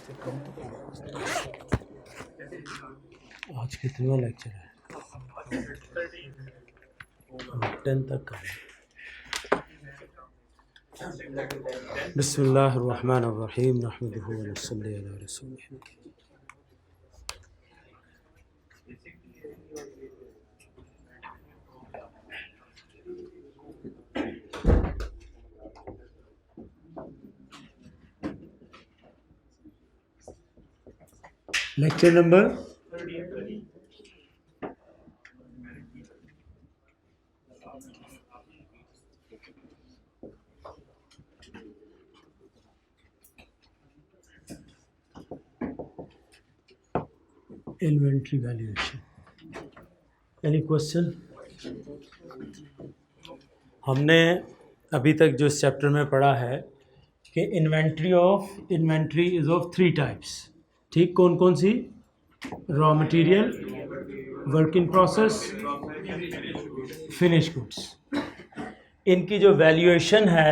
आज कितना लेक्चर है? 10 तक का है। बिस्मिल्लाहिर्रहमानिर्रहीम नहमदुहु व नसल्ली अला रसूलिही। Lecture number 30 inventory valuation. Any question? हमने अभी तक जो इस चैप्टर में पढ़ा है कि इन्वेंट्री इज ऑफ 3 टाइप्स। ठीक, कौन कौन सी? Raw material, work in process, finish goods. इनकी जो वैल्यूएशन है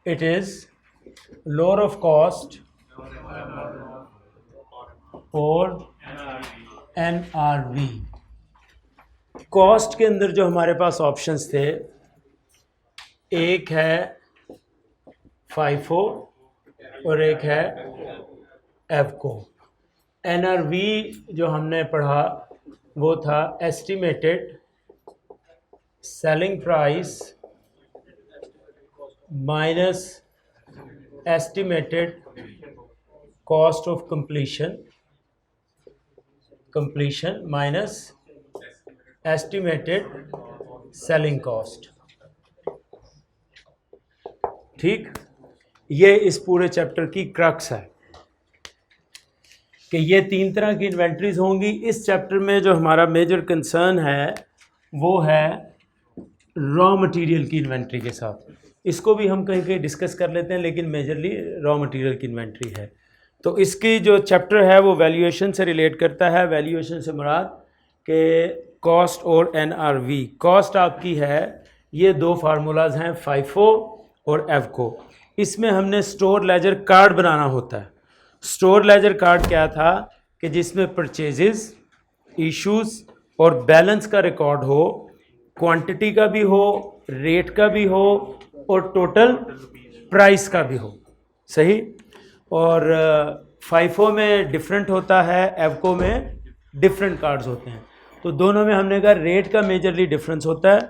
it is lower of cost और NRV। कॉस्ट के अंदर जो हमारे पास ऑप्शंस थे, एक है FIFO और एक है एवको। NRV जो हमने पढ़ा वो था estimated selling price minus estimated cost of completion minus estimated selling cost. ठीक, ये इस पूरे चैप्टर की क्रक्स है कि ये 3 तरह की इन्वेंट्रीज होंगी। इस चैप्टर में जो हमारा मेजर कंसर्न है वो है रॉ मटेरियल की इन्वेंट्री के साथ। इसको भी हम कहीं कहीं डिस्कस कर लेते हैं, लेकिन मेजरली रॉ मटेरियल की इन्वेंट्री है। तो इसकी जो चैप्टर है वो वैल्यूएशन से रिलेट करता है। वैल्यूएशन से मुराद कि कॉस्ट और NRV। कॉस्ट आपकी है, ये 2 फार्मूलाज हैं, FIFO और एवको। इसमें हमने स्टोर लेजर कार्ड बनाना होता है। स्टोर लेजर कार्ड क्या था कि जिसमें परचेजेस, इश्यूज और बैलेंस का रिकॉर्ड हो, क्वांटिटी का भी हो, रेट का भी हो और टोटल प्राइस का भी हो। सही। और FIFO में डिफरेंट होता है, एवको में डिफरेंट कार्ड्स होते हैं। तो दोनों में हमने कहा रेट का मेजरली डिफरेंस होता है।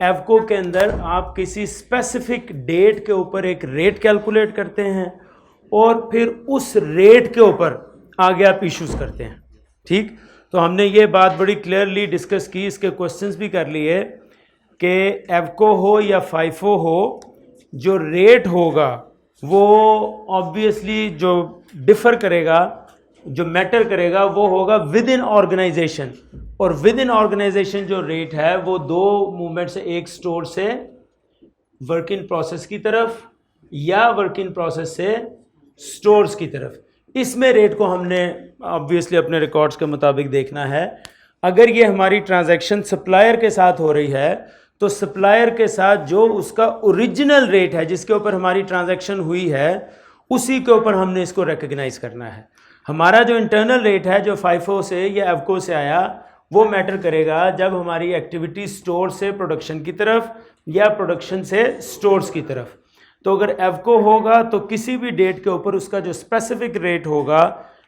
एवको के अंदर आप किसी स्पेसिफिक डेट के ऊपर एक रेट कैलकुलेट करते हैं और फिर उस रेट के ऊपर आगे आप इश्यूज करते हैं। ठीक, तो हमने ये बात बड़ी क्लियरली डिस्कस की, इसके क्वेश्चंस भी कर लिए कि एवको हो या FIFO हो, जो रेट होगा वो ऑब्वियसली जो डिफर करेगा, जो मैटर करेगा वो होगा विद इन ऑर्गेनाइजेशन। और विद इन ऑर्गेनाइजेशन जो रेट है वो 2 मूवमेंट से, एक स्टोर से वर्क इन प्रोसेस की तरफ या वर्क इन प्रोसेस से स्टोर्स की तरफ। इसमें रेट को हमने ऑब्वियसली अपने रिकॉर्ड्स के मुताबिक देखना है। अगर ये हमारी ट्रांजैक्शन सप्लायर के साथ हो रही है तो सप्लायर के साथ जो उसका ओरिजिनल रेट है जिसके ऊपर हमारी ट्रांजैक्शन हुई है उसी के ऊपर हमने इसको रिकग्नाइज करना है। हमारा जो इंटरनल रेट है जो FIFO से या एवको से आया वो मैटर करेगा जब हमारी एक्टिविटी स्टोर से प्रोडक्शन की तरफ या प्रोडक्शन से स्टोर्स की तरफ। तो अगर एवको होगा तो किसी भी डेट के ऊपर उसका जो स्पेसिफिक रेट होगा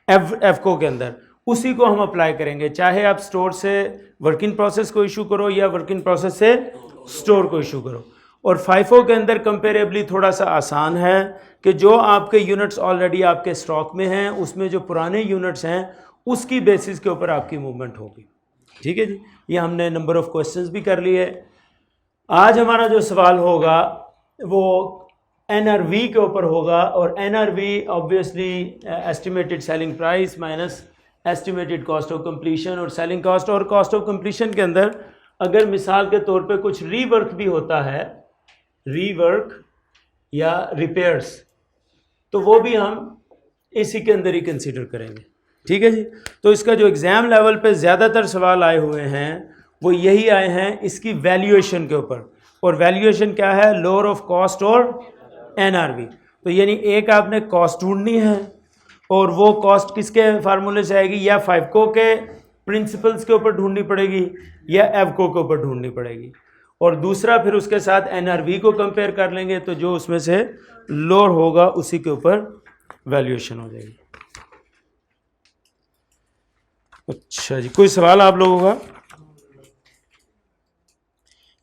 एवको के अंदर उसी को हम अप्लाई करेंगे, चाहे आप स्टोर से वर्क इन प्रोसेस को इशू करो या वर्क इन प्रोसेस से स्टोर को इशू करो। और FIFO के अंदर कंपेरेबली थोड़ा सा आसान है कि जो आपके यूनिट्स ऑलरेडी आपके स्टॉक में हैं उसमें जो पुराने यूनिट्स हैं उसकी बेसिस के ऊपर आपकी मूवमेंट होगी। ठीक है जी, ये हमने नंबर ऑफ क्वेश्चंस भी कर लिए। आज हमारा जो सवाल होगा वो NRV के ऊपर होगा और NRV obviously estimated selling price minus estimated cost of completion और सेलिंग कॉस्ट। और कॉस्ट ऑफ कंप्लीशन के अंदर अगर मिसाल के तौर पे कुछ रीवर्क भी होता है, रीवर्क या रिपेयर्स, तो वो भी हम इसी के अंदर ही कंसीडर करेंगे। ठीक है जी। तो इसका जो एग्ज़ाम लेवल पे ज़्यादातर सवाल आए हुए हैं वो यही आए हैं इसकी वैल्यूएशन के ऊपर। और वैल्यूएशन क्या है? लोअर ऑफ कॉस्ट और NRV। तो यानी एक आपने कॉस्ट ढूंढनी है और वो कॉस्ट किसके फार्मूले से आएगी, या फाइवको के प्रिंसिपल्स के ऊपर ढूंढनी पड़ेगी या एवको के ऊपर ढूंढनी पड़ेगी, और दूसरा फिर उसके साथ एनआरवी को कंपेयर कर लेंगे, तो जो उसमें से लोअर होगा उसी के ऊपर वैल्यूएशन हो जाएगी। अच्छा जी, कोई सवाल आप लोगों का?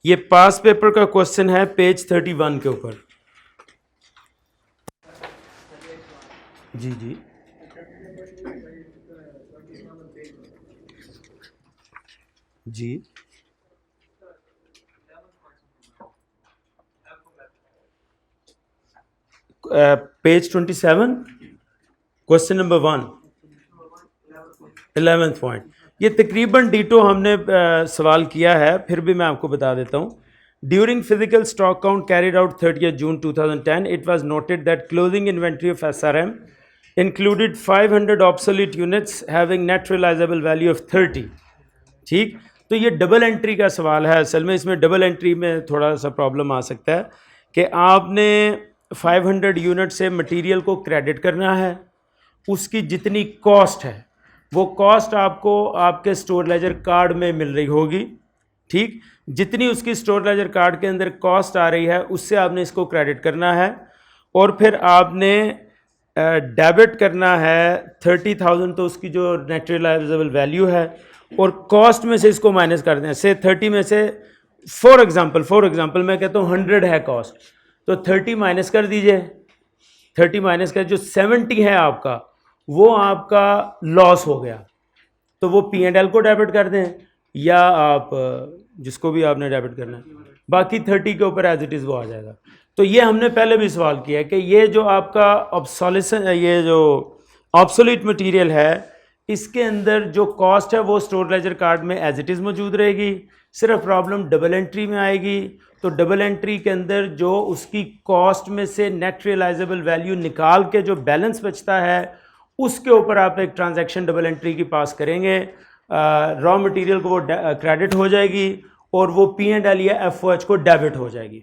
ये पास पेपर का क्वेश्चन है पेज 31 के ऊपर। जी जी जी page 27 question number 1 11th point. ये तकरीबन डीटो हमने सवाल किया है, फिर भी मैं आपको बता देता हूँ। During physical stock count carried out 30 June 2010 it was noted that closing inventory of SRM included 500 obsolete units having net realisable value of 30। ठीक, तो ये डबल एंट्री का सवाल है। असल में इसमें डबल एंट्री में थोड़ा सा प्रॉब्लम आ सकता है कि आपने 500 यूनिट से मटेरियल को क्रेडिट करना है, उसकी जितनी कॉस्ट है वो कॉस्ट आपको आपके स्टोर लेजर कार्ड में मिल रही होगी। ठीक, जितनी उसकी स्टोर लेजर कार्ड के अंदर कॉस्ट आ रही है उससे आपने इसको क्रेडिट करना है, और फिर आपने डेबिट करना है 30,000, तो उसकी जो नेट रियलाइजेबल वैल्यू है, और कॉस्ट में से इसको माइनस कर दें। से 30 में से फॉर एग्जांपल मैं कहता हूँ 100 है कॉस्ट, तो 30 माइनस कर दीजिए। 30 माइनस कर, जो 70 है आपका वो आपका लॉस हो गया, तो वो P&L को डेबिट कर दें, या आप जिसको भी आपने डेबिट करना है, बाकी 30 के ऊपर एज इट इज़ वो आ जाएगा। तो ये हमने पहले भी सवाल किया कि ये जो आपका ऑब्सोलेशन, ये जो ऑब्सोलीट मटेरियल है, इसके अंदर जो कॉस्ट है वो स्टोर लेजर कार्ड में एज इट इज़ मौजूद रहेगी, सिर्फ प्रॉब्लम डबल एंट्री में आएगी। तो डबल एंट्री के अंदर जो उसकी कॉस्ट में से नेट रियलाइजेबल वैल्यू निकाल के जो बैलेंस बचता है उसके ऊपर आप एक ट्रांजैक्शन डबल एंट्री की पास करेंगे, रॉ मटेरियल को वो क्रेडिट हो जाएगी और वो P&L या FOH को डेबिट हो जाएगी।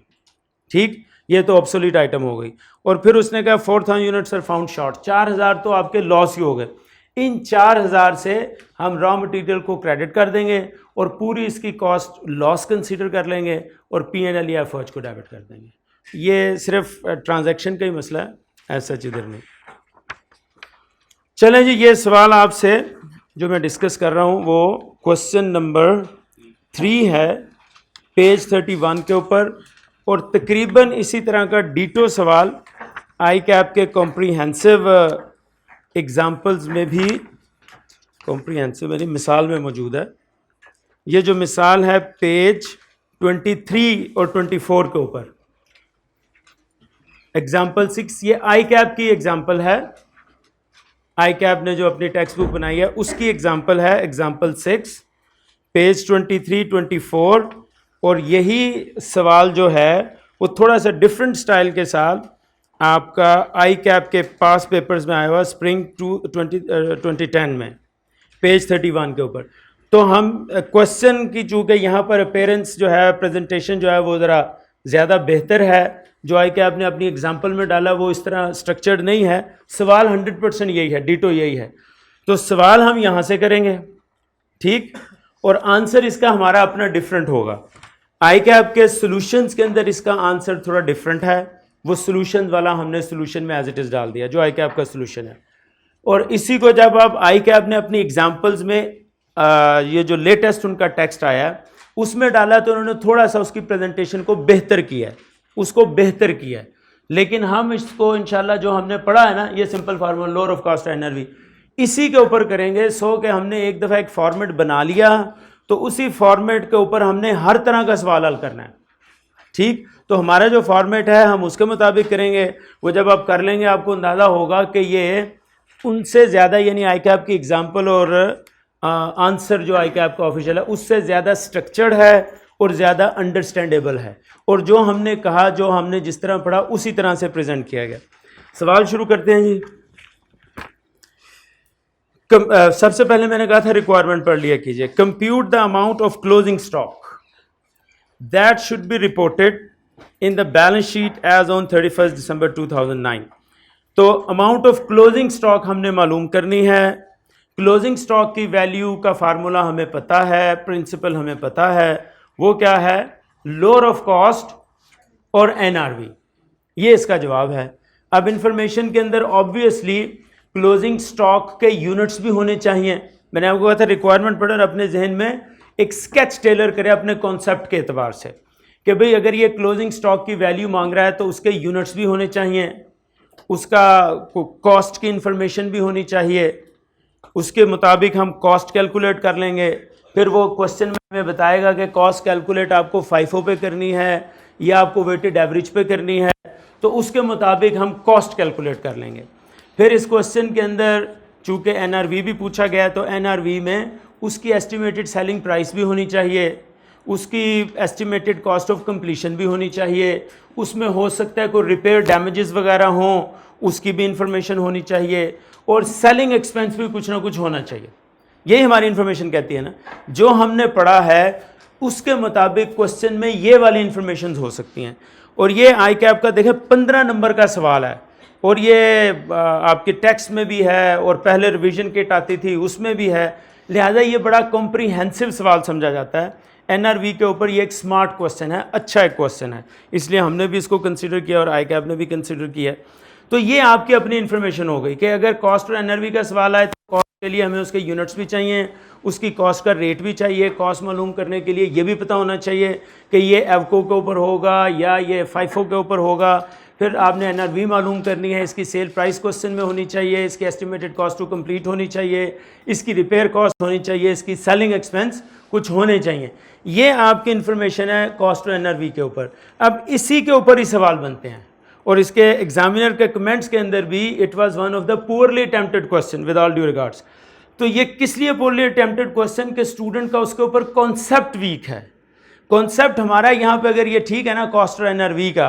ठीक, ये तो ऑब्सोलीट आइटम हो गई। और फिर उसने कहा 4,000 यूनिट्स आर फाउंड शॉर्ट, 4,000 तो आपके लॉस ही हो गए। इन 4,000 से हम रॉ मटेरियल को क्रेडिट कर देंगे और पूरी इसकी कॉस्ट लॉस कंसीडर कर लेंगे और P&L या FOH को डेबिट कर देंगे। ये सिर्फ ट्रांजैक्शन का ही मसला है, ऐसा इधर नहीं। चलें जी, ये सवाल आपसे जो मैं डिस्कस कर रहा हूँ वो क्वेश्चन नंबर 3 है पेज 31 के ऊपर, और तकरीबन इसी तरह का डीटो सवाल ICAP के कॉम्प्रीहेंसिव एग्जाम्पल्स में भी, कॉम्प्रीहेंसिव मेरी मिसाल में मौजूद है। ये जो मिसाल है पेज 23 और 24 के ऊपर, एग्जाम्पल 6, ये ICAP की एग्जाम्पल है। ICAP ने जो अपनी टेक्स्ट बुक बनाई है उसकी एग्जाम्पल है, एग्जाम्पल 6 पेज 23, 24। और यही सवाल जो है वो थोड़ा सा डिफरेंट स्टाइल के साथ आपका ICAP के पास पेपर्स में आया हुआ स्प्रिंग 2010 में पेज 31 के ऊपर। तो हम क्वेश्चन की, चूँकि यहाँ पर अपेयरेंस जो है, प्रेजेंटेशन जो है वो ज़रा ज़्यादा बेहतर है, जो ICAP ने अपनी एग्जाम्पल में डाला वो इस तरह स्ट्रक्चर्ड नहीं है। सवाल 100% यही है, डीटो यही है। तो सवाल हम यहाँ से करेंगे, ठीक, और आंसर इसका हमारा अपना डिफरेंट होगा। ICAP के सॉल्यूशंस के अंदर इसका आंसर थोड़ा डिफरेंट है, वो सॉल्यूशन वाला हमने सॉल्यूशन में एज इट इज़ डाल दिया जो ICAP का सॉल्यूशन है। और इसी को जब आप ICAP ने अपनी एग्जाम्पल्स में ये जो लेटेस्ट उनका टेक्स्ट आया उसमें डाला, तो उन्होंने थोड़ा सा उसकी प्रेजेंटेशन को बेहतर किया है, उसको बेहतर किया है। लेकिन हम इसको इंशाल्लाह जो हमने पढ़ा है ना, ये simple formula lower of cost NRV, इसी के ऊपर करेंगे। सो कि हमने एक दफ़ा एक फॉर्मेट बना लिया, तो उसी फॉर्मेट के ऊपर हमने हर तरह का सवाल हल करना है। ठीक, तो हमारा जो फॉर्मेट है हम उसके मुताबिक करेंगे। वो जब आप कर लेंगे आपको अंदाज़ा होगा कि ये उनसे ज़्यादा, यानी ICAP की एग्जाम्पल और आंसर जो ICAP का ऑफिशियल है उससे ज़्यादा स्ट्रक्चर्ड है और ज़्यादा अंडरस्टैंडेबल है, और जो हमने कहा, जो हमने जिस तरह पढ़ा उसी तरह से प्रेजेंट किया गया। सवाल शुरू करते हैं जी। सबसे पहले मैंने कहा था रिक्वायरमेंट पढ़ लिया कीजिए। Compute the amount of closing stock that should be reported in the balance sheet as on 31 December 2009। तो अमाउंट ऑफ क्लोजिंग स्टॉक हमने मालूम करनी है। क्लोजिंग स्टॉक की वैल्यू का फार्मूला हमें पता है, प्रिंसिपल हमें पता है, वो क्या है, लोअर ऑफ कॉस्ट और एनआरवी, ये इसका जवाब है। अब इंफॉर्मेशन के अंदर ऑब्वियसली क्लोजिंग स्टॉक के यूनिट्स भी होने चाहिए। मैंने आपको कहा था रिक्वायरमेंट पढ़कर अपने जहन में एक स्केच टेलर करें अपने कॉन्सेप्ट के एतबार से कि भाई अगर ये क्लोजिंग स्टॉक की वैल्यू मांग रहा है तो उसके यूनिट्स भी होने चाहिए, उसका कॉस्ट की इंफॉर्मेशन भी होनी चाहिए, उसके मुताबिक हम कॉस्ट कैलकुलेट कर लेंगे। फिर वो क्वेश्चन में हमें बताएगा कि कॉस्ट कैलकुलेट आपको FIFO पे करनी है या आपको वेटेड एवरेज पे करनी है, तो उसके मुताबिक हम कॉस्ट कैलकुलेट कर लेंगे। फिर इस क्वेश्चन के अंदर चूँकि NRV भी पूछा गया तो NRV में उसकी एस्टिमेटेड सेलिंग प्राइस भी होनी चाहिए, उसकी एस्टिमेटेड कॉस्ट ऑफ कंप्लीशन भी होनी चाहिए, उसमें हो सकता है कोई रिपेयर डैमेजेस वगैरह हों उसकी भी इंफॉर्मेशन होनी चाहिए, और सेलिंग एक्सपेंस भी कुछ ना कुछ होना चाहिए। यही हमारी इंफॉर्मेशन कहती है ना, जो हमने पढ़ा है उसके मुताबिक क्वेश्चन में ये वाली इंफॉर्मेशन हो सकती हैं। और ये ICAP का देखें 15 नंबर का सवाल है, और ये आपके टेक्स्ट में भी है और पहले रिवीजन किट आती थी उसमें भी है, लिहाजा ये बड़ा कॉम्प्रीहेंसिव सवाल समझा जाता है। NRV के ऊपर ये एक स्मार्ट क्वेश्चन है, अच्छा एक क्वेश्चन है, इसलिए हमने भी इसको कंसिडर किया और ICAP ने भी कंसिडर किया। तो ये आपकी अपनी इन्फॉर्मेशन हो गई कि अगर कॉस्ट और NRV का सवाल आए तो कॉस्ट के लिए हमें उसके यूनिट्स भी चाहिए, उसकी कॉस्ट का रेट भी चाहिए। कॉस्ट मालूम करने के लिए ये भी पता होना चाहिए कि ये एवको के ऊपर होगा या ये FIFO के ऊपर होगा। फिर आपने NRV मालूम करनी है, इसकी सेल प्राइस क्वेश्चन में होनी चाहिए, इसकी एस्टिमेटेड कॉस्ट टू कंप्लीट होनी चाहिए, इसकी रिपेयर कॉस्ट होनी चाहिए, इसकी सेलिंग एक्सपेंस कुछ होने चाहिए। ये आपकी इन्फॉर्मेशन है कॉस्ट और NRV के ऊपर। अब इसी के ऊपर ही सवाल बनते हैं, और इसके एग्जामिनर के कमेंट्स के अंदर भी it was one of the poorly attempted question with all due regards. तो ये किस लिए पुअरली अटेम्प्टेड क्वेश्चन के स्टूडेंट का उसके ऊपर कॉन्सेप्ट वीक है। कॉन्सेप्ट हमारा यहाँ पे अगर ये ठीक है ना कॉस्ट और NRV का,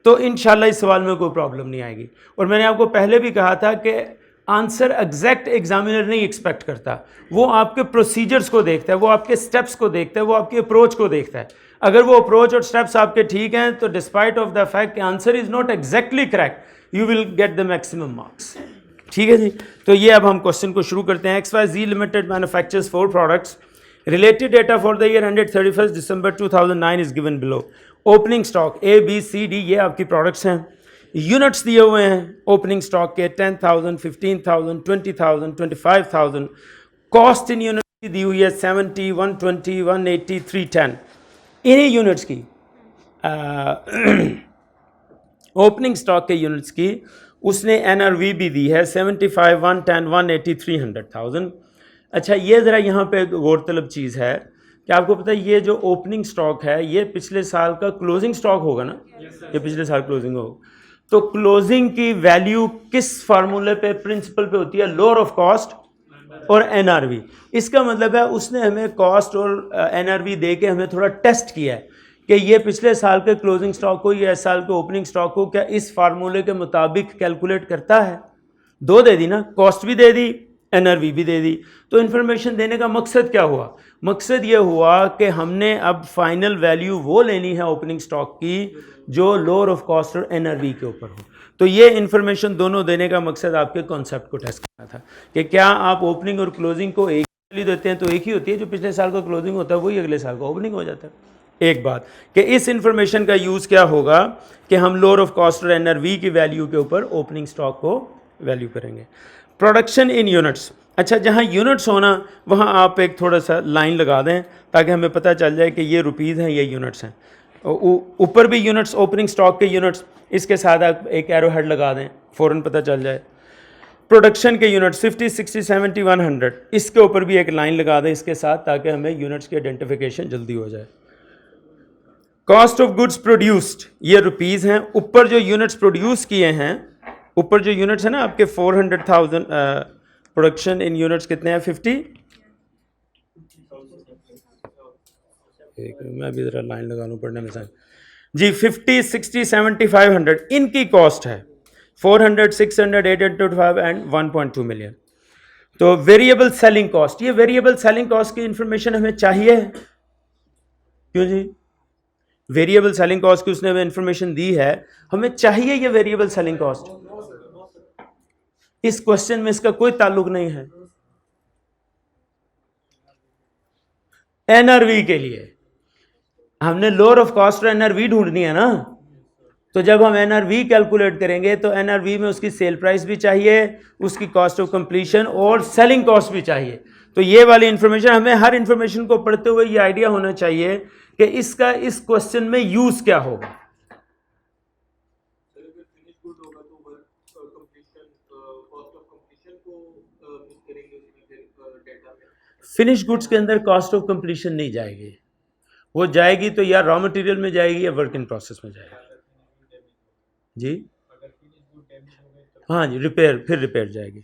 तो इंशाल्लाह इस सवाल में कोई प्रॉब्लम नहीं आएगी। और मैंने आपको पहले भी कहा था कि आंसर एग्जैक्ट एग्जामिनर नहीं एक्सपेक्ट करता, वो आपके प्रोसीजर्स को देखता है, वो आपके स्टेप्स को देखता है, वो आपकी अप्रोच को देखता है। अगर वो अप्रोच और स्टेप्स आपके ठीक हैं तो डिस्पाइट ऑफ द फैक्ट कि answer is not exactly correct you will get the maximum marks. ठीक है जी, तो ये अब हम क्वेश्चन को शुरू करते हैं। XYZ limited manufactures 4 products. Related data for the year ended 31 December 2009 is given below. Opening stock A B C D ये आपकी प्रोडक्ट्स हैं। यूनिट्स दिए हुए हैं ओपनिंग स्टॉक के 10,000, 15,000, 20,000, 25,000। कॉस्ट इन यूनिट दी हुई है 70, 120, 180, 310। इन्हीं यूनिट्स की ओपनिंग स्टॉक के यूनिट्स की उसने NRV भी दी है 75, 110, 180, 300,000। अच्छा, ये ज़रा यहाँ पे गौरतलब चीज़ है कि आपको पता है ये जो ओपनिंग स्टॉक है ये पिछले साल का क्लोजिंग स्टॉक होगा ना, ये पिछले साल क्लोजिंग होगा। तो क्लोजिंग की वैल्यू किस फार्मूले पे, प्रिंसिपल पे होती है, लोअर ऑफ कॉस्ट और NRV। इसका मतलब है उसने हमें कॉस्ट और NRV दे के हमें थोड़ा टेस्ट किया है कि ये पिछले साल के क्लोजिंग स्टॉक को या इस साल के ओपनिंग स्टॉक को क्या इस फार्मूले के मुताबिक कैलकुलेट करता है। दो दे दी ना, कॉस्ट भी दे दी, NRV भी दे दी। तो इन्फॉर्मेशन देने का मकसद क्या हुआ? मकसद ये हुआ कि हमने अब फाइनल वैल्यू वो लेनी है ओपनिंग स्टॉक की जो लोअर ऑफ कॉस्ट और NRV के ऊपर हो। तो ये इन्फॉर्मेशन दोनों देने का मकसद आपके कॉन्सेप्ट को टेस्ट करना था कि क्या आप ओपनिंग और क्लोजिंग को एक वैल्यू देते हैं तो एक ही होती है, जो पिछले साल का क्लोजिंग होता है वही अगले साल का ओपनिंग हो जाता है। एक बात कि इस इंफॉर्मेशन का यूज़ क्या होगा कि हम लोअर ऑफ कॉस्ट और NRV की वैल्यू के ऊपर ओपनिंग स्टॉक को वैल्यू करेंगे। Production in units. अच्छा, जहाँ यूनिट्स होना वहाँ आप एक थोड़ा सा लाइन लगा दें ताकि हमें पता चल जाए कि ये रुपीज़ हैं, ये यूनिट्स हैं। ऊपर भी यूनिट्स, ओपनिंग स्टॉक के यूनिट्स, इसके साथ आप एक एरो हेड लगा दें, फ़ौरन पता चल जाए। प्रोडक्शन के यूनिट्स 50, 60, 70, 100, इसके ऊपर भी एक लाइन लगा दें इसके साथ ताकि हमें यूनिट्स की आइडेंटिफिकेशन जल्दी हो जाए। कॉस्ट ऑफ गुड्स प्रोड्यूस्ड, ये रुपीज़ हैं। ऊपर जो यूनिट्स प्रोड्यूस किए हैं, ऊपर जो यूनिट्स हैं ना आपके 400,000, प्रोडक्शन इन यूनिट्स कितने हैं? 50। मैं भी ज़रा लाइन लगा लूँ पढ़ने में सर जी। 50, 60, 70, 500 इनकी कॉस्ट है 400, 600, 825 एंड 1.2 मिलियन। तो वेरिएबल सेलिंग कॉस्ट, ये वेरिएबल सेलिंग कॉस्ट की इंफॉर्मेशन हमें चाहिए। क्यों जी? वेरिएबल सेलिंग कॉस्ट की उसने हमें इंफॉर्मेशन दी है, हमें चाहिए ये वेरिएबल सेलिंग कॉस्ट। इस क्वेश्चन में इसका कोई ताल्लुक नहीं है। एनआरवी के लिए हमने लोअर ऑफ कॉस्ट और एनआरवी ढूंढनी है ना, तो जब हम एनआरवी कैलकुलेट करेंगे तो एनआरवी में उसकी सेल प्राइस भी चाहिए, उसकी कॉस्ट ऑफ कंप्लीशन और सेलिंग कॉस्ट भी चाहिए। तो ये वाली इंफॉर्मेशन, हमें हर इंफॉर्मेशन को पढ़ते हुए ये आइडिया होना चाहिए कि इसका इस क्वेश्चन में यूज क्या होगा। फिनिश गुड्स के अंदर कॉस्ट ऑफ कंप्लीशन नहीं जाएगी, वो जाएगी तो या रॉ मटेरियल में जाएगी या वर्क इन प्रोसेस में जाएगी जी। हाँ जी, रिपेयर, फिर रिपेयर जाएगी।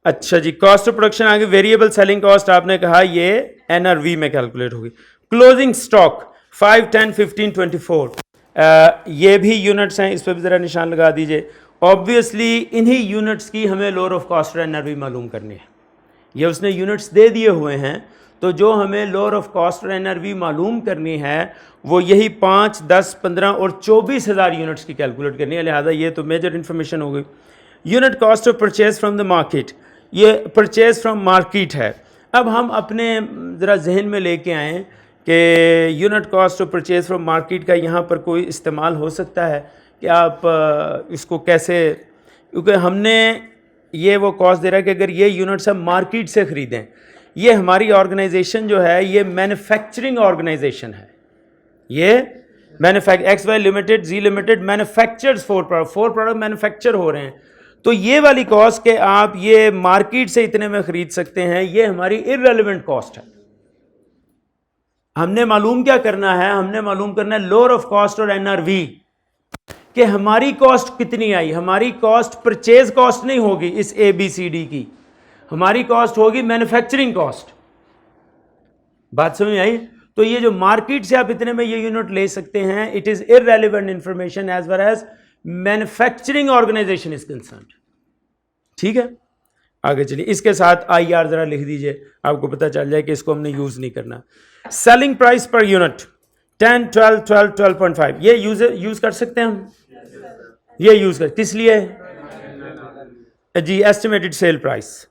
अच्छा जी, कॉस्ट ऑफ प्रोडक्शन आगे, वेरिएबल सेलिंग कॉस्ट आपने कहा ये एनआरवी में कैलकुलेट होगी। क्लोजिंग स्टॉक 5, 10, 15, 24 ये भी यूनिट्स हैं, इस पर भी ज़रा निशान लगा दीजिए। ऑब्वियसली इन्हीं यूनिट्स की हमें लोअर ऑफ कॉस्ट और एनआरवी मालूम करनी है। ये उसने यूनिट्स दे दिए हुए हैं, तो जो हमें लोअर ऑफ कॉस्ट और एनआरवी मालूम करनी है वो यही 5, 10, 15 और 24,000 यूनिट्स की कैलकुलेट करनी है। लिहाजा ये तो मेजर इन्फॉर्मेशन हो गई। Unit cost of purchase from the market, ये परचेज फ्रॉम मार्केट है। अब हम अपने ज़रा जहन में लेके आएँ कि unit cost of purchase from market का यहाँ पर कोई इस्तेमाल हो सकता है कि आप इसको कैसे, क्योंकि हमने ये वो कॉस्ट दे रहा है कि अगर ये यूनिट्स हम मार्केट से ख़रीदें, ये हमारी ऑर्गेनाइजेशन जो है ये मैन्युफैक्चरिंग ऑर्गेनाइजेशन है। ये एक्स वाई लिमिटेड, जी लिमिटेड मैन्युफैक्चर्स 4 प्रोडक्ट मैन्युफैक्चर हो रहे हैं। तो ये वाली कॉस्ट के आप ये मार्केट से इतने में खरीद सकते हैं, ये हमारी इररेलेवेंट कॉस्ट है। हमने मालूम क्या करना है, हमने मालूम करना है लोअर ऑफ कॉस्ट और एनआरवी कि हमारी कॉस्ट कितनी आई। हमारी कॉस्ट परचेज कॉस्ट नहीं होगी इस ABCD की, हमारी कॉस्ट होगी मैन्युफैक्चरिंग कॉस्ट। बात समझ में आई? तो ये जो मार्केट से आप इतने में ये यूनिट ले सकते हैं, it is irrelevant information as far as manufacturing organisation is concerned. ठीक है, आगे चलिए। इसके साथ IR जरा लिख दीजिए, आपको पता चल जाए कि इसको हमने यूज नहीं करना। सेलिंग प्राइस पर यूनिट 10, 12, 12, 12.5 ये यूज कर सकते हैं हम। ये यूज कर किस लिए जी? Estimated sale price.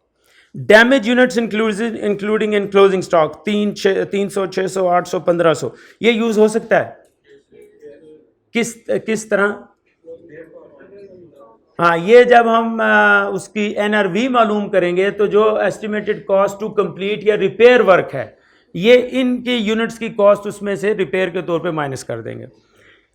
Damage units including in closing stock 300, 600, 800, 1500 ये यूज हो सकता है। किस तरह? हाँ, ये जब हम उसकी NRV मालूम करेंगे तो जो एस्टिमेटेड कॉस्ट टू कंप्लीट या रिपेयर वर्क है, ये इनके यूनिट्स की कॉस्ट उसमें से रिपेयर के तौर पे माइनस कर देंगे।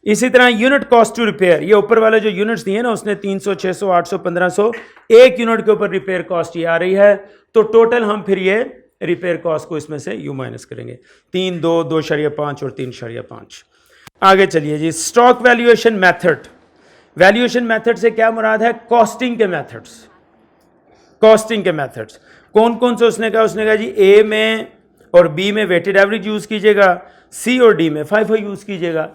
इसी तरह यूनिट कॉस्ट टू रिपेयर, ये ऊपर वाले जो यूनिट्स दिए ना उसने 300, 600, 800, 1500, एक यूनिट के ऊपर रिपेयर कॉस्ट ये आ रही है, तो टोटल हम फिर ये रिपेयर कॉस्ट को इसमें से यू माइनस करेंगे। 3, 2, 2.5 और 3.5। आगे चलिए जी, stock valuation method. Valuation method से क्या मुराद है? कॉस्टिंग के मेथड्स। कॉस्टिंग के मेथड्स कौन कौन से उसने कहा जी A में और B में वेटेड एवरेज यूज कीजिएगा, C और D में FIFO यूज कीजिएगा।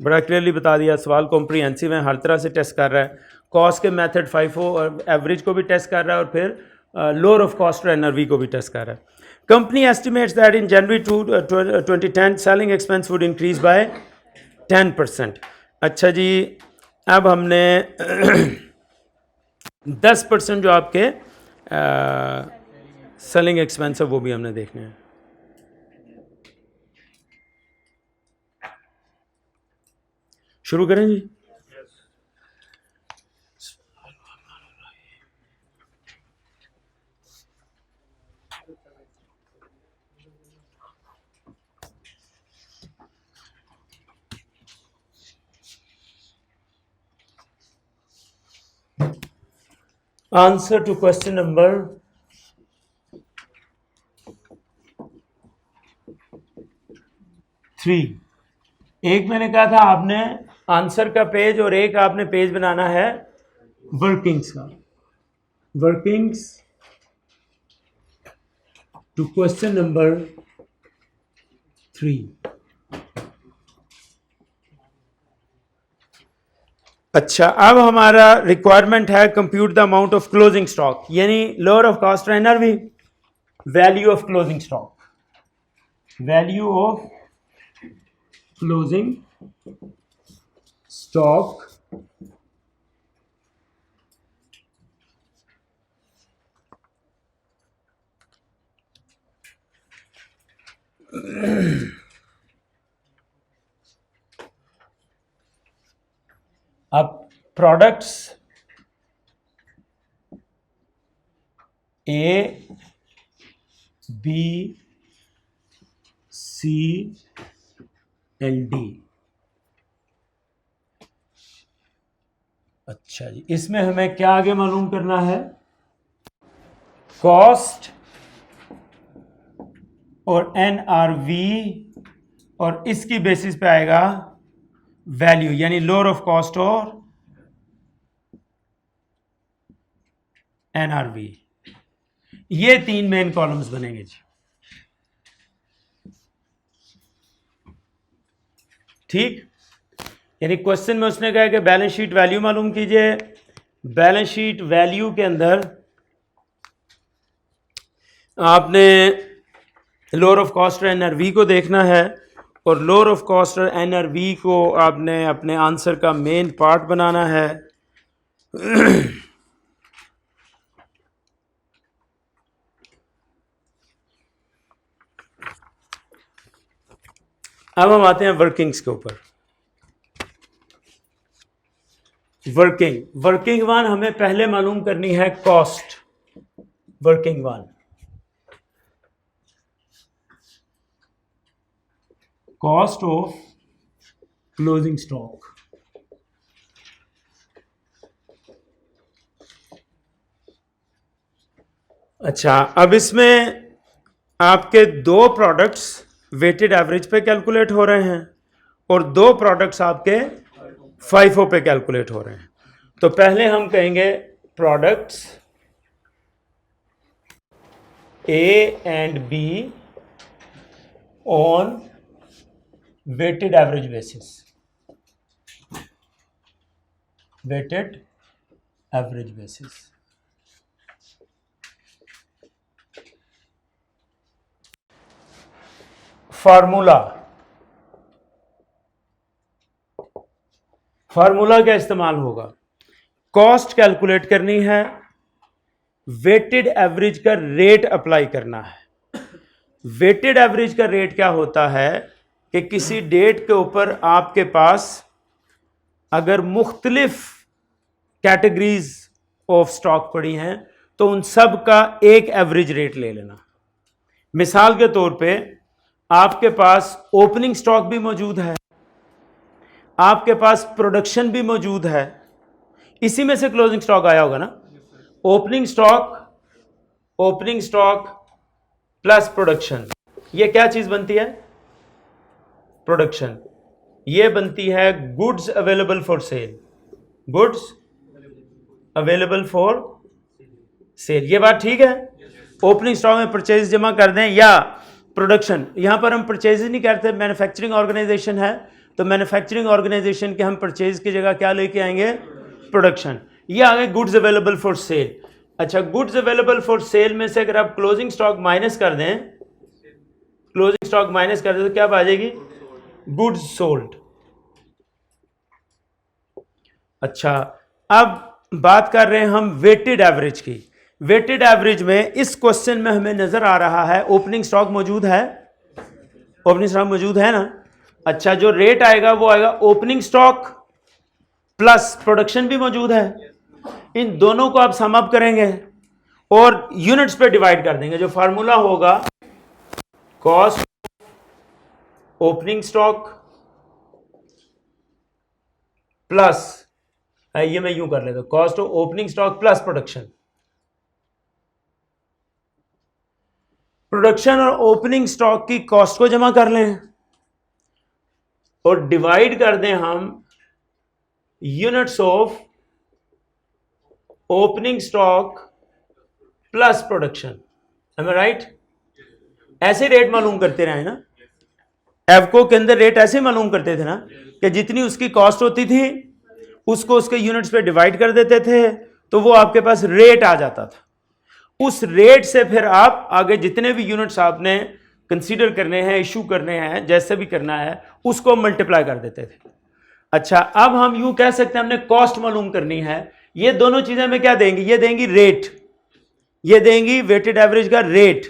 बड़ा क्लियरली बता दिया, सवाल कॉम्प्रिहेंसिव है, हर तरह से टेस्ट कर रहा है। कॉस्ट के मेथड FIFO और एवरेज को भी टेस्ट कर रहा है और फिर लोअर ऑफ कॉस्ट और NRV को भी टेस्ट कर रहा है। Company estimates that in January 2010 selling expense would increase by 10%। अच्छा जी, अब हमने 10% जो आपके सेलिंग एक्सपेंस है वो भी हमने देखने हैं। शुरू करें जी। Answer to question number 3। एक मैंने कहा था आपने आंसर का पेज और एक आपने पेज बनाना है वर्किंग्स का। Workings to question number 3। अच्छा, अब हमारा रिक्वायरमेंट है compute the amount of closing stock, यानी लोअर ऑफ कॉस्ट और NRV, value of closing stock, value of closing stock अब प्रोडक्ट्स ए बी सी एल डी। अच्छा जी, इसमें हमें क्या आगे मालूम करना है? कॉस्ट और एनआरवी, और इसकी बेसिस पे आएगा वैल्यू, यानी लोअर ऑफ कॉस्ट और एनआरवी। ये 3 मेन कॉलम्स बनेंगे जी। ठीक, यानी क्वेश्चन में उसने कहा कि बैलेंस शीट वैल्यू मालूम कीजिए। बैलेंस शीट वैल्यू के अंदर आपने लोअर ऑफ कॉस्ट और एनआरवी को देखना है, और लोअर ऑफ कॉस्ट और एनआरवी को आपने अपने आंसर का मेन पार्ट बनाना है। अब हम आते हैं वर्किंग्स के ऊपर। वर्किंग वन हमें पहले मालूम करनी है cost. Working one cost of closing stock. अच्छा, अब इसमें आपके 2 प्रोडक्ट्स वेटेड एवरेज पे कैलकुलेट हो रहे हैं और 2 प्रोडक्ट्स आपके FIFO पे कैलकुलेट हो रहे हैं। तो पहले हम कहेंगे products A and B on weighted average basis. Weighted average basis. Formula क्या इस्तेमाल होगा? कॉस्ट कैलकुलेट करनी है, वेटेड एवरेज का रेट अप्लाई करना है। वेटेड एवरेज का रेट क्या होता है कि किसी डेट के ऊपर आपके पास अगर मुख्तलिफ कैटेगरीज ऑफ स्टॉक पड़ी हैं तो उन सब का एक एवरेज रेट ले लेना। मिसाल के तौर पे आपके पास ओपनिंग स्टॉक भी मौजूद है, आपके पास प्रोडक्शन भी मौजूद है, इसी में से क्लोजिंग स्टॉक आया होगा ना। ओपनिंग स्टॉक प्लस प्रोडक्शन, ये क्या चीज बनती है? प्रोडक्शन। ये बनती है goods available for cell. Goods available for cell, ये बात ठीक है। ओपनिंग स्टॉक में परचेज जमा कर दें या प्रोडक्शन। यहां पर हम परचेज नहीं करते, मैन्युफैक्चरिंग ऑर्गेनाइजेशन है तो मैन्युफैक्चरिंग ऑर्गेनाइजेशन के हम परचेज की जगह क्या लेके आएंगे? प्रोडक्शन। ये आ गए गुड्स अवेलेबल फॉर सेल। अच्छा, गुड्स अवेलेबल फॉर सेल में से अगर आप क्लोजिंग स्टॉक माइनस कर दें, तो क्या आ जाएगी? Goods sold. अच्छा, अब बात कर रहे हैं हम वेटेड एवरेज की। वेटेड एवरेज में इस क्वेश्चन में हमें नजर आ रहा है ओपनिंग स्टॉक मौजूद है, ओपनिंग स्टॉक मौजूद है ना। अच्छा, जो रेट आएगा वो आएगा ओपनिंग स्टॉक प्लस प्रोडक्शन भी मौजूद है। इन दोनों को आप सम अप करेंगे और यूनिट्स पे डिवाइड कर देंगे। जो फार्मूला होगा कॉस्ट ओपनिंग स्टॉक प्लस, ये मैं यूं कर लेता हूं, cost of opening stock plus production. Production और ओपनिंग स्टॉक की कॉस्ट को जमा कर लें और डिवाइड कर दें हम units of opening stock plus production. Am I right? ऐसे रेट मालूम करते रहे ना, एवको के अंदर रेट ऐसे मालूम करते थे ना कि जितनी उसकी कॉस्ट होती थी उसको उसके यूनिट्स पे डिवाइड कर देते थे तो वो आपके पास रेट आ जाता था। उस रेट से फिर आप आगे जितने भी यूनिट्स आपने कंसीडर करने हैं, इशू करने हैं, जैसे भी करना है, उसको मल्टीप्लाई कर देते थे। अच्छा, अब हम यूं कह सकते हैं हमने कॉस्ट मालूम करनी है। ये दोनों चीजें हमें क्या देंगी? ये देंगी रेट, ये देंगी वेटेड एवरेज का रेट।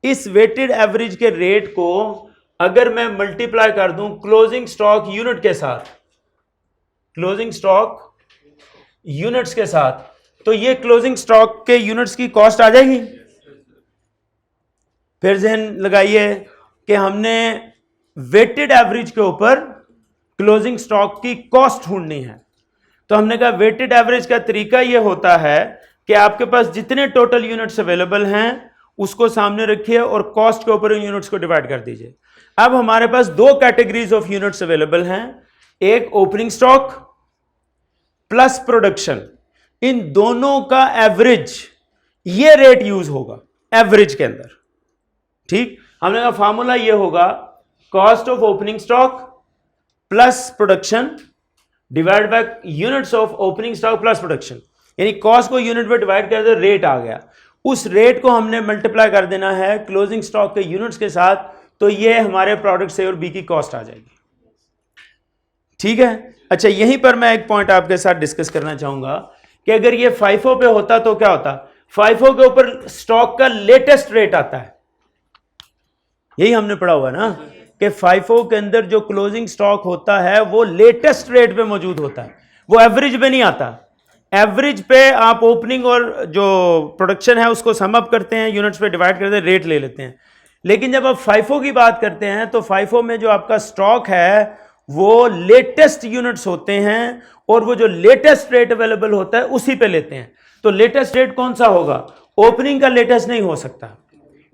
इस वेटेड एवरेज के रेट को अगर मैं मल्टीप्लाई कर दूं क्लोजिंग स्टॉक यूनिट के साथ, क्लोजिंग स्टॉक यूनिट्स के साथ, तो ये क्लोजिंग स्टॉक के यूनिट्स की कॉस्ट आ जाएगी। फिर ध्यान लगाइए कि हमने वेटेड एवरेज के ऊपर क्लोजिंग स्टॉक की कॉस्ट ढूंढनी है। तो हमने कहा वेटेड एवरेज का तरीका यह होता है कि आपके पास जितने टोटल यूनिट्स अवेलेबल हैं उसको सामने रखिए और कॉस्ट के ऊपर यूनिट्स को डिवाइड कर दीजिए। अब हमारे पास दो कैटेगरीज ऑफ यूनिट्स अवेलेबल हैं, एक ओपनिंग स्टॉक प्लस प्रोडक्शन। इन दोनों का एवरेज ये रेट यूज होगा एवरेज के अंदर। ठीक, हमने कहा फॉर्मूला ये होगा cost of opening stock plus production divide by units of opening stock plus production, यानी कॉस्ट को यूनिट में डिवाइड कर दो, रेट आ गया। उस रेट को हमने मल्टीप्लाई कर देना है क्लोजिंग स्टॉक के यूनिट्स के साथ, तो ये हमारे प्रोडक्ट ए और बी की कॉस्ट आ जाएगी। ठीक है, अच्छा यहीं पर मैं एक पॉइंट आपके साथ डिस्कस करना चाहूंगा कि अगर ये फाइफो पे होता तो क्या होता। फाइफो के ऊपर स्टॉक का लेटेस्ट रेट आता है, यही हमने पढ़ा हुआ ना कि फाइफो के अंदर जो क्लोजिंग स्टॉक होता है वो लेटेस्ट रेट पे मौजूद होता है, वो एवरेज पे नहीं आता। एवरेज पे आप ओपनिंग और जो प्रोडक्शन है उसको सम अप करते हैं, यूनिट्स पे डिवाइड करते हैं, रेट ले लेते हैं। लेकिन जब आप फाइफो की बात करते हैं तो फाइफो में जो आपका स्टॉक है वो लेटेस्ट यूनिट्स होते हैं और वो जो लेटेस्ट रेट अवेलेबल होता है उसी पे लेते हैं। तो लेटेस्ट रेट कौन सा होगा, ओपनिंग का लेटेस्ट नहीं हो सकता,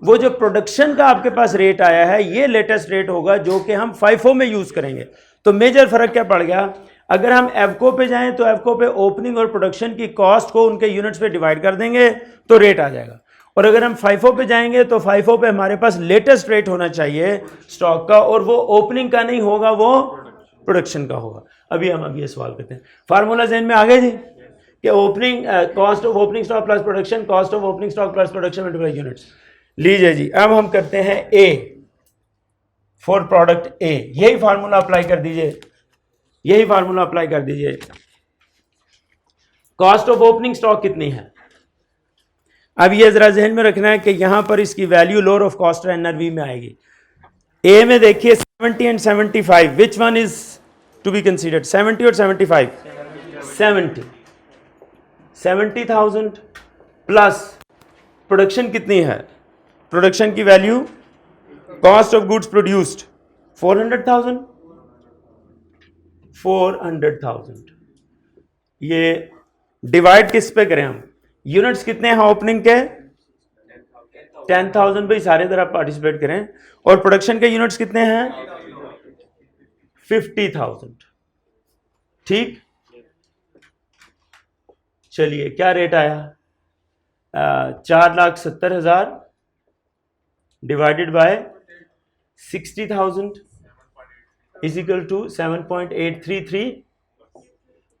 वो जो प्रोडक्शन का आपके पास रेट आया है ये लेटेस्ट रेट होगा जो कि हम फाइफो में यूज करेंगे। तो मेजर फर्क क्या पड़ गया, अगर हम एवको पे जाएं तो एवको पे ओपनिंग और प्रोडक्शन की कॉस्ट को उनके यूनिट्स पे डिवाइड कर देंगे तो रेट आ जाएगा। और अगर हम फाइफो पे जाएंगे तो फाइफो पे हमारे पास लेटेस्ट रेट होना चाहिए स्टॉक का, और वो ओपनिंग का नहीं होगा, वो प्रोडक्शन का होगा। अभी हम ये सवाल करते हैं, फार्मूला ज़हन में आ गए जी कि opening cost of opening stock plus production, cost of opening stock plus production multiply units. लीजिए जी, अब हम करते हैं ए फॉर प्रोडक्ट ए, यही फार्मूला अप्लाई कर दीजिए, यही फार्मूला अप्लाई कर दीजिए। कॉस्ट ऑफ ओपनिंग स्टॉक कितनी है, अब ये जरा जहन में रखना है कि यहां पर इसकी value lower of cost NRV में आएगी। ए में देखिए 70 and 75, which one is to be considered, 70 और 75? 70, 70,000 प्लस प्रोडक्शन कितनी है, प्रोडक्शन की value cost of goods produced 400,000, 400,000। ये डिवाइड किस पे करें हम, यूनिट्स कितने हैं ओपनिंग के 10,000 पे, सारे तरह पार्टिसिपेट करें। और प्रोडक्शन के यूनिट्स कितने हैं 50,000। ठीक, चलिए क्या रेट आया, 4,70,000 divided by 60,000 is equal to 7.833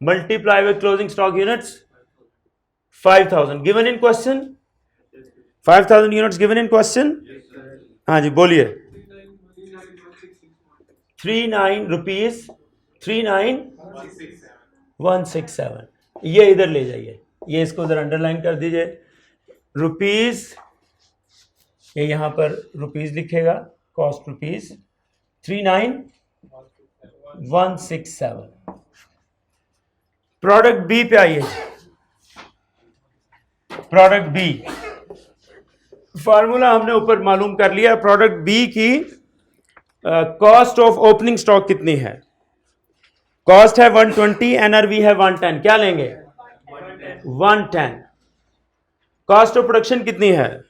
multiply with closing stock units 5,000 given in question, 5,000 units given in question। हाँ जी बोलिए, 39 रुपीज 39,167, ये इधर ले जाइए, ये इसको उधर अंडरलाइन कर दीजिए, रुपीज, ये यहां पर रुपीज लिखेगा, कॉस्ट रुपीज 39,167। प्रोडक्ट बी पे आइए, प्रोडक्ट बी, फार्मूला हमने ऊपर मालूम कर लिया। प्रोडक्ट बी की कॉस्ट ऑफ ओपनिंग स्टॉक कितनी है, कॉस्ट है 120, एनआरवी है 110, क्या लेंगे 110। कॉस्ट ऑफ प्रोडक्शन कितनी है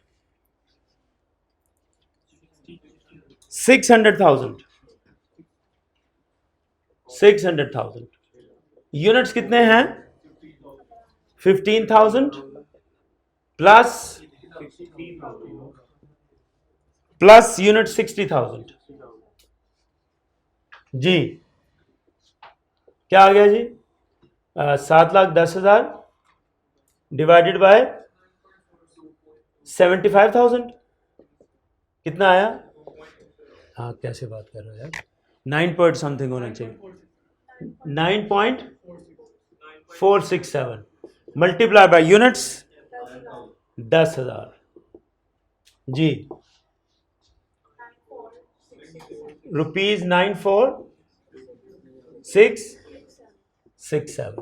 600,000, 600,000। यूनिट्स कितने हैं 15,000 प्लस यूनिट 60,000। जी क्या आ गया जी, 7,10,000 डिवाइडेड बाय 75,000 कितना आया, हाँ कैसे बात कर रहे हो यार, 9 पॉइंट समथिंग होना चाहिए, 9.467 मल्टीप्लाई बाय यूनिट्स 10,000। जी ₹94667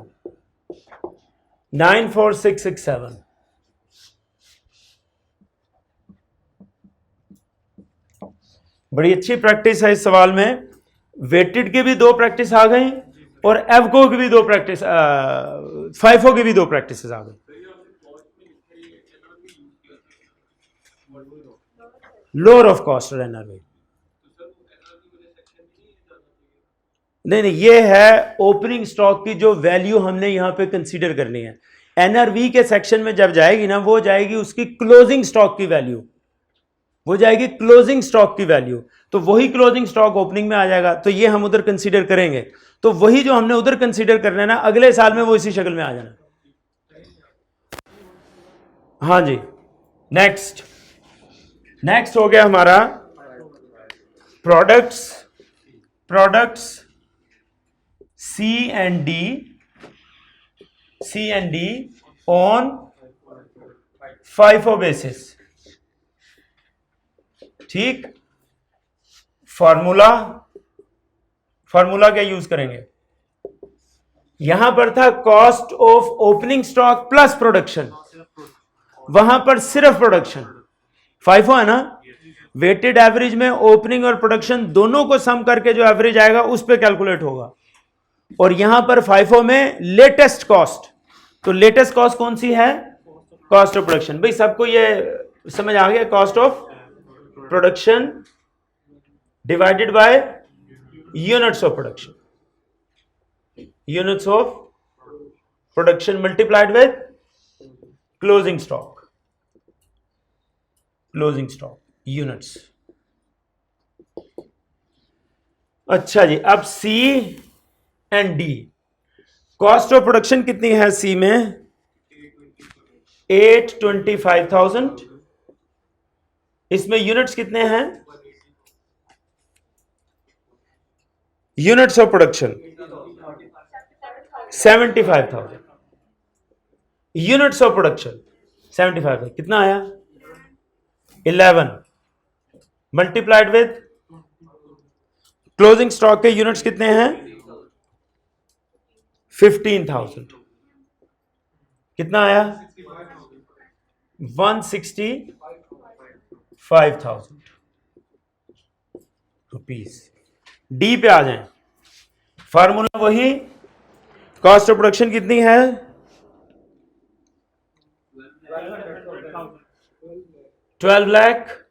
94667। बड़ी अच्छी प्रैक्टिस है इस सवाल में। वेटेड की भी 2 प्रैक्टिस आ गई और एवको की भी 2 प्रैक्टिस, फाइफो की भी 2 प्रैक्टिस आ गई। लोअर ऑफ कॉस्ट और एनआरवी, नहीं, ये है ओपनिंग स्टॉक की जो वैल्यू हमने यहां पे कंसीडर करनी है। एनआरवी के सेक्शन में जब जाएगी ना, वो जाएगी उसकी क्लोजिंग स्टॉक की वैल्यू, वो जाएगी क्लोजिंग स्टॉक की वैल्यू। तो वही क्लोजिंग स्टॉक ओपनिंग में आ जाएगा, तो ये हम उधर कंसीडर करेंगे। तो वही जो हमने उधर कंसीडर करना है ना, अगले साल में वो इसी शक्ल में आ जाना। हाँ जी, नेक्स्ट हो गया हमारा products C and D on FIFO बेसिस। ठीक, फॉर्मूला क्या यूज करेंगे? यहां पर था cost of opening stock plus production, वहां पर सिर्फ प्रोडक्शन। FIFO है ना, वेटेड एवरेज में ओपनिंग और प्रोडक्शन दोनों को सम करके जो एवरेज आएगा उस पर कैलकुलेट होगा। और यहां पर FIFO में लेटेस्ट कॉस्ट, तो लेटेस्ट कॉस्ट कौन सी है? Cost of production. भाई सबको ये समझ आ गया? Cost of production divided by units of production, units of production multiplied with closing stock units. अच्छा जी, अब C and D, cost of production कितनी है सी में? 825,000। इसमें यूनिट्स कितने हैं? Units of production 75,000। Units of production 75 कितना आया? 11 मल्टीप्लाइड विद क्लोजिंग स्टॉक के यूनिट्स कितने हैं? 15,000। कितना आया? 165,000 रुपीज। डी पे आ जाएं, फार्मूला वही, कॉस्ट ऑफ प्रोडक्शन कितनी है? 12 lakh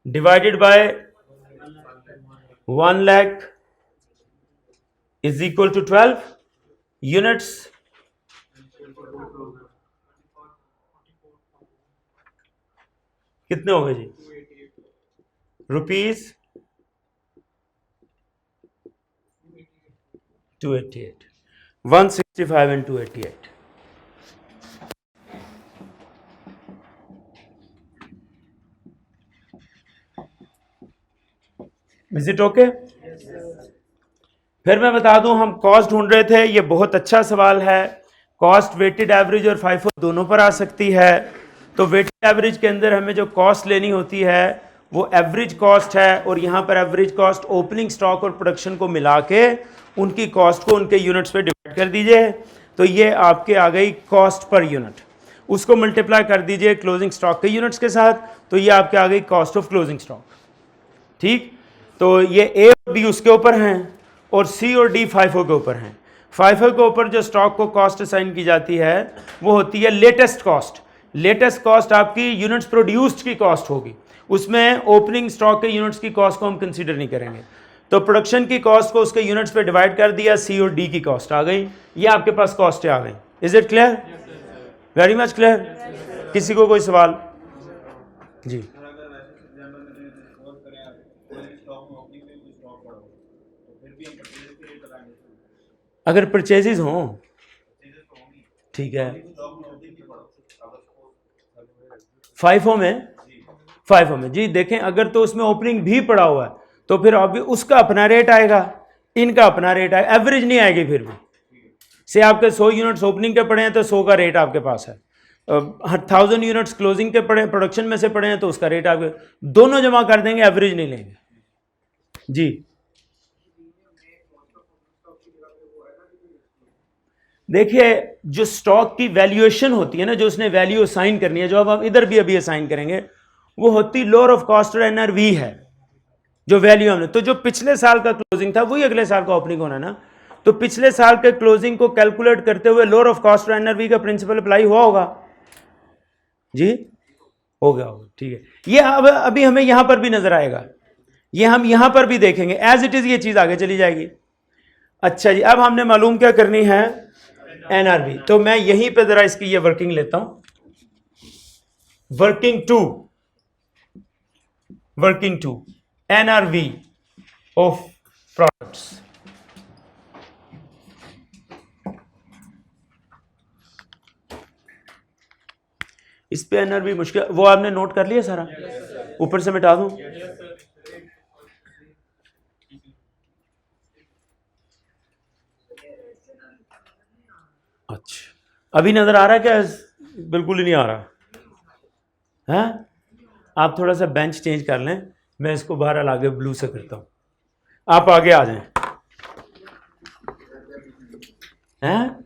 divided by 1 lakh is equal to 12 units. कितने हो गए जी? Rupees 288, 165 and 288। Is it okay? फिर मैं बता दूं, हम कॉस्ट ढूंढ रहे थे, ये बहुत अच्छा सवाल है। कॉस्ट वेटेड एवरेज और FIFO दोनों पर आ सकती है। तो वेटेड एवरेज के अंदर हमें जो कॉस्ट लेनी होती है वो एवरेज कॉस्ट है, और यहाँ पर एवरेज कॉस्ट ओपनिंग स्टॉक और प्रोडक्शन को मिला के उनकी कॉस्ट को उनके यूनिट्स पे डिवाइड कर दीजिए। तो ये आपके आ गई कॉस्ट पर यूनिट, उसको मल्टीप्लाई कर दीजिए क्लोजिंग स्टॉक के यूनिट्स के साथ, तो ये आपके आ गई कॉस्ट ऑफ क्लोजिंग स्टॉक। ठीक, तो ये ए और बी उसके ऊपर हैं और सी और डी FIFO के ऊपर हैं। FIFO के ऊपर जो स्टॉक को कॉस्ट असाइन की जाती है वो होती है लेटेस्ट कॉस्ट। लेटेस्ट कॉस्ट आपकी यूनिट्स प्रोड्यूस्ड की कॉस्ट होगी, उसमें ओपनिंग स्टॉक के यूनिट्स की कॉस्ट को हम कंसीडर नहीं करेंगे। तो प्रोडक्शन की कॉस्ट को उसके यूनिट्स पे डिवाइड कर दिया, सी और डी की कॉस्ट आ गई, ये आपके पास कॉस्ट आ गई। Is it clear? Very much clear. किसी को कोई सवाल? जी, अगर परचेजेस हों, ठीक है। FIFO में जी देखें, अगर तो उसमें ओपनिंग भी पड़ा हुआ है तो फिर अभी उसका अपना रेट आएगा, इनका अपना रेट आएगा, एवरेज नहीं आएगी। फिर भी से आपके 100 यूनिट्स ओपनिंग के पड़े हैं तो 100 का रेट आपके पास है, 1000 यूनिट्स क्लोजिंग के पड़े, प्रोडक्शन में से पड़े हैं तो उसका रेट आपके, दोनों जमा कर देंगे, एवरेज नहीं लेंगे। जी देखिए, जो स्टॉक की वैल्यूएशन होती है ना, जो उसने वैल्यू असाइन करनी है, जो अब हम इधर भी अभी असाइन करेंगे, वो होती लोअर ऑफ कॉस्ट और एनआरवी है, जो वैल्यू हमने, तो जो पिछले साल का क्लोजिंग था वही अगले साल का ओपनिंग होना ना, तो पिछले साल के क्लोजिंग को कैलकुलेट करते हुए लोअर ऑफ कॉस्ट और एनआरवी का प्रिंसिपल अप्लाई हुआ होगा जी, हो गया होगा, ठीक है। ये अब अभी हमें यहां पर भी नजर आएगा, ये हम यहां पर भी देखेंगे, एज इट इज ये चीज आगे चली जाएगी। अच्छा जी, अब हमने मालूम क्या करनी है, एनआरवी। तो मैं यहीं पे जरा इसकी ये वर्किंग लेता हूं, working to NRV of products. इस पे एनआरवी मुश्किल, वो आपने नोट कर लिया सारा, ऊपर से मिटा दूं? अच्छा, अभी नजर आ रहा है क्या? बिल्कुल ही नहीं आ रहा है। आप थोड़ा सा बेंच चेंज कर लें, मैं इसको बाहर आगे ब्लू से करता हूं, आप आगे आ जाएं। हैं?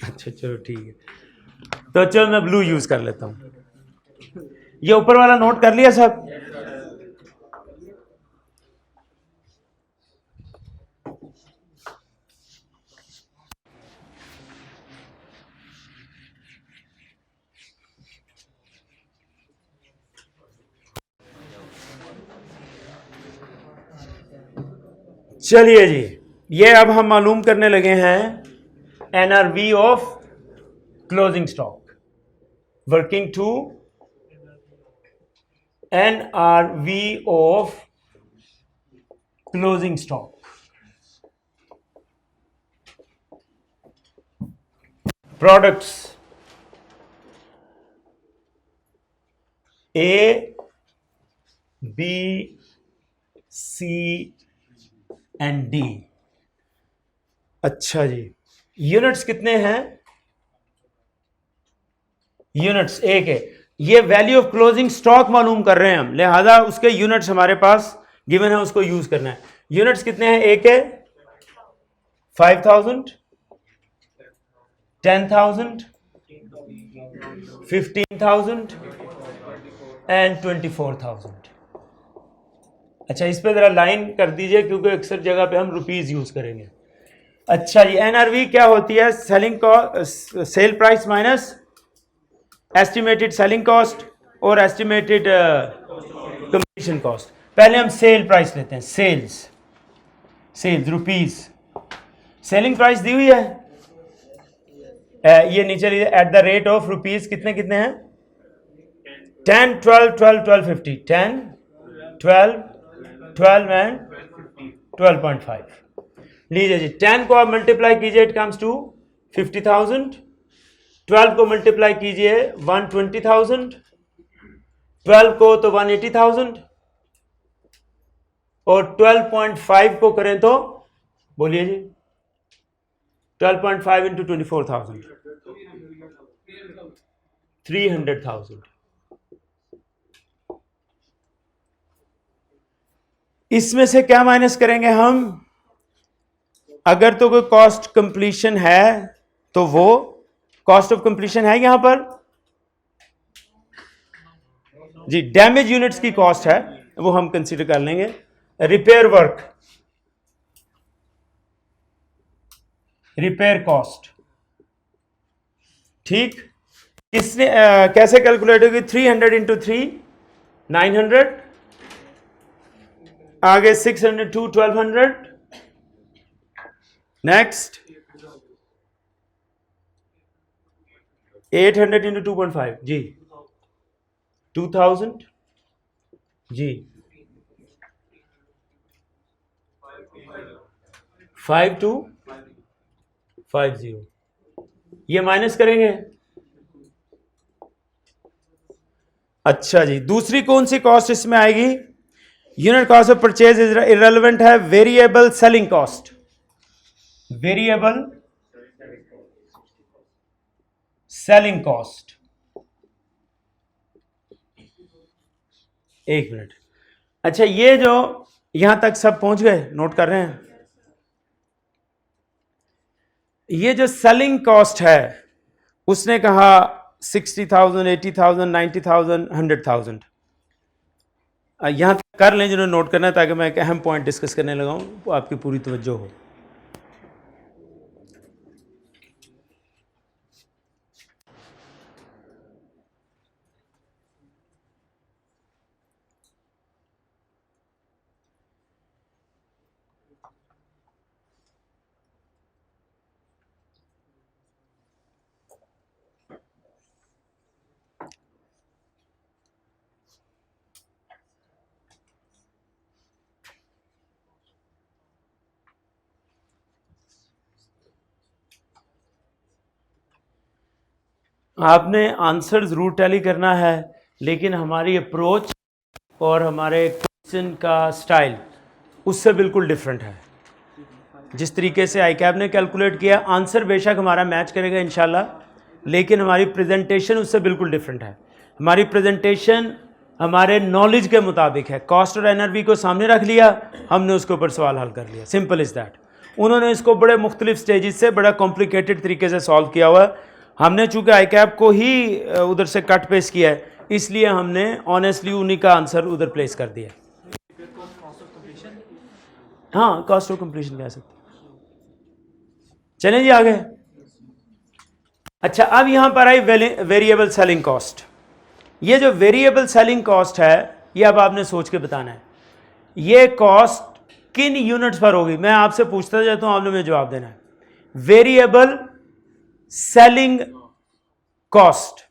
अच्छा चलो ठीक है, तो चलो मैं ब्लू यूज कर लेता हूं। ये ऊपर वाला नोट कर लिया सब? चलिए जी, ये अब हम मालूम करने लगे हैं NRV of closing stock, working to NRV of closing stock. Products A B C and D. अच्छा जी, यूनिट्स कितने हैं? यूनिट्स एक है, ये वैल्यू ऑफ क्लोजिंग स्टॉक मालूम कर रहे हैं हम, लिहाजा उसके यूनिट्स हमारे पास गिवन है, उसको यूज करना है। यूनिट्स कितने हैं? एक है 5000, 10,000, 15,000 एंड 24,000। अच्छा, इस पे जरा लाइन कर दीजिए क्योंकि अक्सर जगह पे हम रुपीज यूज करेंगे। अच्छा जी, एनआरवी क्या होती है? Cell price minus estimated selling cost और एस्टिमेटेड कंप्लीशन कॉस्ट। पहले हम सेल प्राइस लेते हैं, सेल्स रुपीज, सेलिंग प्राइस दी हुई है, ये नीचे at the rate of rupees, कितने कितने हैं? 10, 12, 12, 12, 50, 10, 12, 12 एंड 12.5। लीजिए जी, 10 को आप मल्टीप्लाई कीजिए, इट कम्स टू 50,000, 12 को मल्टीप्लाई कीजिए 120,000, 12 को तो 180,000, और 12.5 को करें तो बोलिए जी, 12.5 इंटू 24,000, 300,000। इसमें से क्या माइनस करेंगे हम? अगर तो कोई कॉस्ट कंप्लीशन है तो वो कॉस्ट ऑफ कंप्लीशन है यहां पर जी, डैमेज यूनिट्स की कॉस्ट है, वो हम कंसीडर कर लेंगे। रिपेयर वर्क, रिपेयर कॉस्ट, ठीक, इसने कैसे कैलकुलेट होगी? 300 इंटू 3, 900, आगे 600 टू 1200, नेक्स्ट 800 इंटू 2.5 जी, 2000 जी, 5250, ये माइनस करेंगे। अच्छा जी, दूसरी कौन सी कॉस्ट इसमें आएगी? Unit cost of purchase irrelevant है, variable selling cost, variable selling cost, एक मिनट, अच्छा, ये जो यहां तक सब पहुंच गए, नोट कर रहे हैं? ये जो सेलिंग कॉस्ट है उसने कहा 60,000, 80,000, 90,000, 100,000। यहां तक कर लें जिन्होंने नोट करना है, ताकि मैं एक अहम पॉइंट डिस्कस करने लगा हूं, वो आपकी पूरी तवज्जो हो। आपने आंसर ज़रूर टैली करना है, लेकिन हमारी अप्रोच और हमारे क्वेश्चन का स्टाइल उससे बिल्कुल डिफरेंट है। जिस तरीके से आईकैब ने कैलकुलेट किया, आंसर बेशक हमारा मैच करेगा इंशाल्लाह, लेकिन हमारी प्रेजेंटेशन उससे बिल्कुल डिफरेंट है। हमारी प्रेजेंटेशन हमारे नॉलेज के मुताबिक है। कॉस्ट और एनआरवी को सामने रख लिया, हमने उसके ऊपर सवाल हल कर लिया, सिंपल इज़ दैट। उन्होंने इसको बड़े मुख्तलिफ स्टेजेस से बड़ा कॉम्प्लिकेटेड तरीके से सॉल्व किया हुआ है। हमने चूँकि आईकैब को ही उधर से कट पेस्ट किया है, इसलिए हमने ऑनेस्टली उन्हीं का आंसर उधर प्लेस कर दिया। हाँ, कॉस्ट ऑफ कंप्लीशन कह सकते। चलें जी आगे। अच्छा, अब यहां पर आई वेरिएबल सेलिंग कॉस्ट। ये जो वेरिएबल सेलिंग कॉस्ट है, ये अब आपने सोच के बताना है, ये कॉस्ट किन यूनिट्स पर होगी। मैं आपसे पूछता जाता हूं, आपने मुझे जवाब देना है। वेरिएबल सेलिंग कॉस्ट,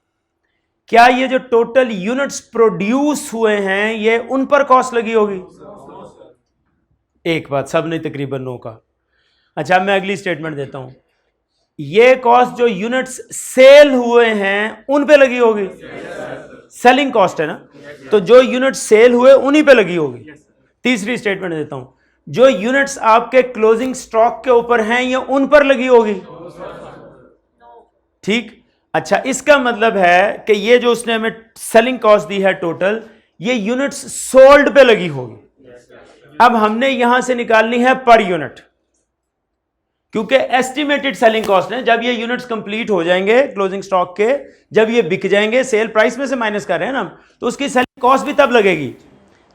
क्या ये जो टोटल यूनिट्स प्रोड्यूस हुए हैं, ये उन पर कॉस्ट लगी होगी? एक बात सबने तकरीबन नो का। अच्छा, मैं अगली स्टेटमेंट देता हूं, ये कॉस्ट जो यूनिट्स सेल हुए हैं उन पे लगी होगी। सेलिंग कॉस्ट है ना, तो जो यूनिट सेल हुए उन्हीं पे लगी होगी। तीसरी स्टेटमेंट देता हूं, जो यूनिट्स आपके क्लोजिंग स्टॉक के ऊपर हैं, ये उन पर लगी होगी। ठीक। अच्छा, इसका मतलब है कि ये जो उसने हमें सेलिंग कॉस्ट दी है टोटल, ये यूनिट्स सोल्ड पे लगी होगी। अब हमने यहां से निकालनी है पर यूनिट, क्योंकि एस्टिमेटेड सेलिंग कॉस्ट है। जब ये यूनिट्स कंप्लीट हो जाएंगे क्लोजिंग स्टॉक के, जब ये बिक जाएंगे, सेल प्राइस में से माइनस कर रहे हैं ना, तो उसकी सेलिंग कॉस्ट भी तब लगेगी